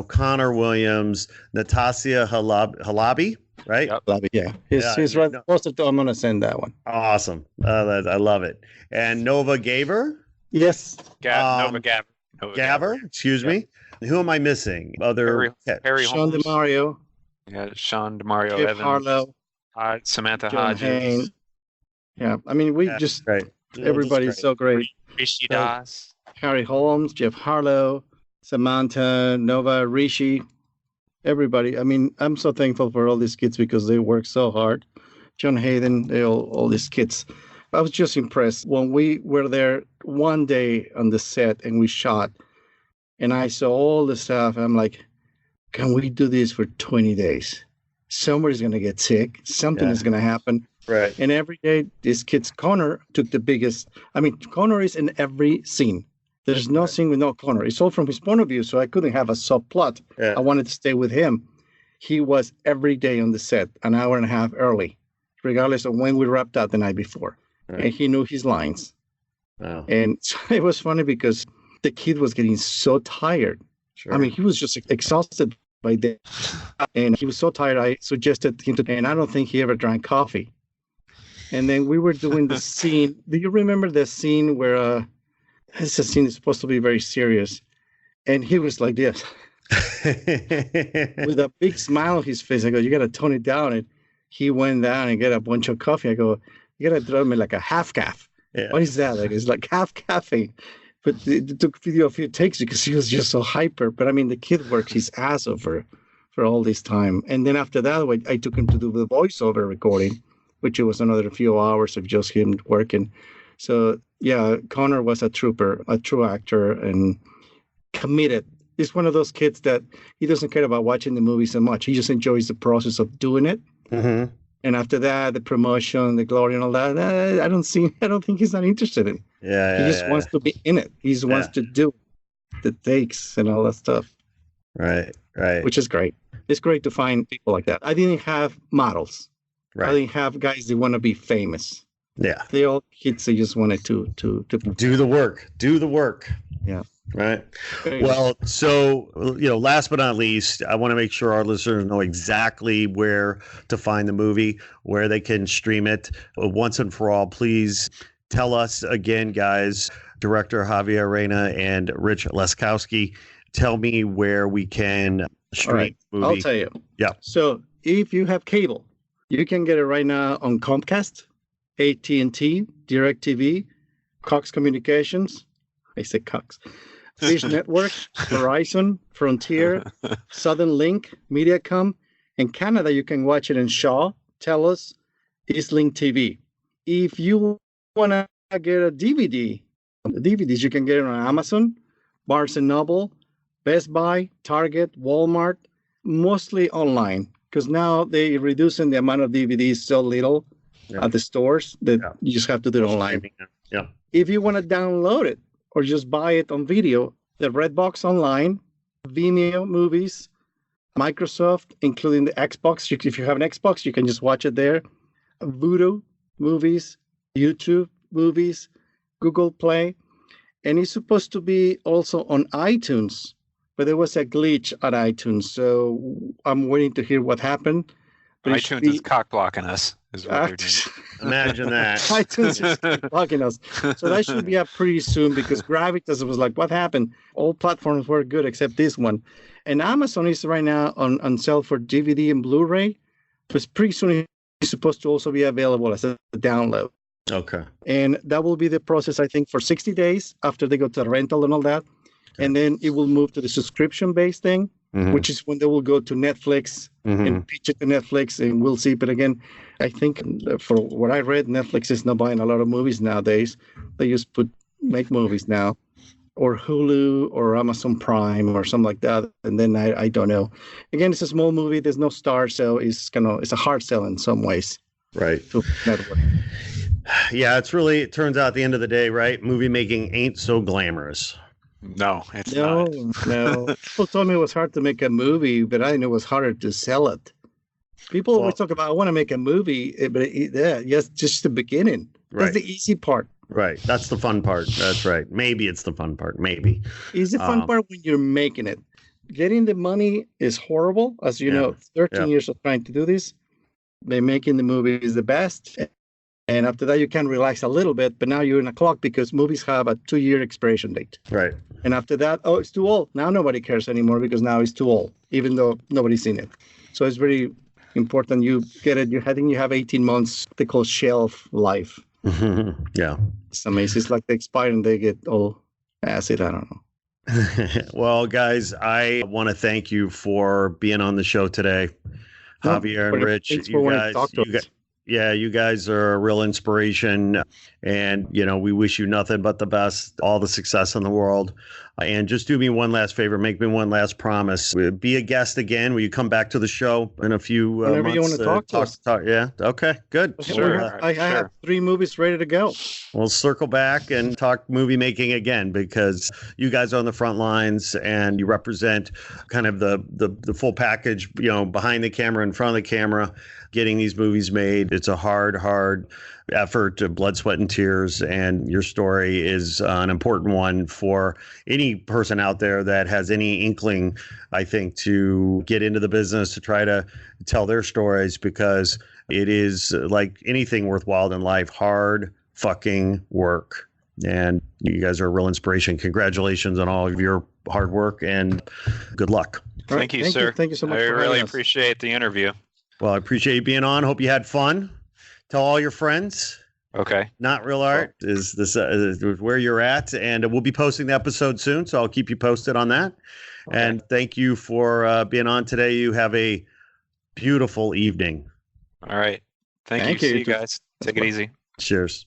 Connor Williams, Natasha Halabi, right? Yep. Yeah. He's right. Poster, I'm going to send that one. Awesome. I love it. And Nova Gaver? Yes. Nova Gaver, excuse me. Who am I missing? Harry Sean Holmes. DeMario. Yeah, Sean DeMario Jeff Evans. Harlow. Samantha John Hodges. Hain. Yeah. I mean, Great. everybody's so great. Rishi Das. Harry Holmes, Jeff Harlow, Samantha, Nova, Rishi, everybody. I mean, I'm so thankful for all these kids because they work so hard. John Hayden, all these kids. I was just impressed when we were there one day on the set and we shot and I saw all the stuff. I'm like, can we do this for 20 days? Somebody's going to get sick. Something is going to happen. Right. And every day, this kid's Connor took the biggest. I mean, Connor is in every scene. There's no scene with no Connor. It's all from his point of view, so I couldn't have a subplot. Yeah. I wanted to stay with him. He was every day on the set, an hour and a half early, regardless of when we wrapped up the night before. Right. And he knew his lines. Wow. And so it was funny because the kid was getting so tired. Sure. I mean, he was just exhausted by that. And he was so tired, I suggested him to, and I don't think he ever drank coffee. And then we were doing the scene. Do you remember the scene where it's a scene that's supposed to be very serious? And he was like this, with a big smile on his face. I go, you got to tone it down. And he went down and get a bunch of coffee. I go, you got to throw me like a half calf. Yeah. What is that? Like, it's like half caffeine. But it took video a few takes because he was just so hyper. But I mean, the kid worked his ass off for all this time. And then after that, I took him to do the voiceover recording, which it was another few hours of just him working. So yeah, Connor was a trooper, a true actor, and committed. He's one of those kids that he doesn't care about watching the movie so much. He just enjoys the process of doing it. Mm-hmm. And after that, the promotion, the glory, and all that, I don't think he's not interested in. Yeah, he just wants to be in it. He just wants to do the takes and all that stuff. Right. Which is great. It's great to find people like that. I didn't have models. Right. I didn't have guys that want to be famous. Yeah. They all kids that just wanted to do the work. Do the work. Yeah. Right. Well, so, last but not least, I want to make sure our listeners know exactly where to find the movie, where they can stream it. Once and for all, please tell us again, guys, Director Javier Reyna and Richard Laskowski, tell me where we can stream the movie. I'll tell you. Yeah. So if you have cable, you can get it right now on Comcast, AT&T, DirecTV, Cox Communications. I say Cox. Dish Network, Verizon, Frontier, Southern Link, Mediacom. In Canada, you can watch it in Shaw, TELUS, Eastlink TV. If you want to get a DVD, the DVDs, you can get it on Amazon, Barnes & Noble, Best Buy, Target, Walmart, mostly online, because now they're reducing the amount of DVDs so little at the stores that you just have to do it online. Yeah. If you want to download it, or just buy it on video, the Redbox Online, Vimeo Movies, Microsoft, including the Xbox. If you have an Xbox, you can just watch it there. Vudu Movies, YouTube Movies, Google Play. And it's supposed to be also on iTunes, but there was a glitch at iTunes. So I'm waiting to hear what happened. But it should iTunes be- is cock blocking us, is what they're doing. Imagine that. iTunes is blocking us. So that should be up pretty soon because Gravitas was like, what happened? All platforms were good except this one. And Amazon is right now on sale for DVD and Blu-ray. But pretty soon it's supposed to also be available as a download. Okay. And that will be the process, I think, for 60 days after they go to the rental and all that. And then it will move to the subscription-based thing, which is when they will go to Netflix and pitch it to Netflix, and we'll see. But again, I think for what I read, Netflix is not buying a lot of movies nowadays. They just make movies now, or Hulu or Amazon Prime or something like that. And then I don't know. Again, it's a small movie. There's no star, so it's a hard sell in some ways. Right. To network. Yeah, it turns out at the end of the day, right? Movie making ain't so glamorous. No, it's No, not. no. People told me it was hard to make a movie, but I didn't know it was harder to sell it. People always talk about, I want to make a movie, but yes, just the beginning. That's Right. the easy part. Right. That's the fun part. That's right. Maybe it's the fun part. Maybe. It's the fun part when you're making it. Getting the money is horrible. As you know, 13 years of trying to do this. Making the movie is the best. And after that, you can relax a little bit, but now you're in a clock because movies have a 2-year expiration date. Right. And after that, it's too old. Now nobody cares anymore because now it's too old, even though nobody's seen it. So it's very important you get it. I think you have 18 months, they call shelf life. Yeah. It's amazing. It's like they expire and they get all acid. I don't know. Well, guys, I want to thank you for being on the show today. Javier and Rich, Thanks for wanting to talk to us. You guys are a real inspiration, and we wish you nothing but the best, all the success in the world. And just do me one last favor, make me one last promise. Be a guest again. Will you come back to the show in a few Whenever months? you want to talk to us. Yeah. Okay. Good. Sure. I have 3 movies ready to go. We'll circle back and talk movie making again because you guys are on the front lines and you represent kind of the full package, behind the camera, in front of the camera, getting these movies made. It's a hard effort, blood, sweat, and tears. And your story is an important one for any person out there that has any inkling, I think, to get into the business, to try to tell their stories, because it is, like anything worthwhile in life, hard fucking work. And you guys are a real inspiration. Congratulations on all of your hard work and good luck. All right, Thank you, sir. Thank you so much. I for really having us. appreciate the interview. Well, I appreciate you being on. Hope you had fun. Tell all your friends. Okay. Not Real Art is this where you're at, and we'll be posting the episode soon, so I'll keep you posted on that. Okay. And thank you for being on today. You have a beautiful evening. All right. Thank you. See you guys. Take it easy. Cheers.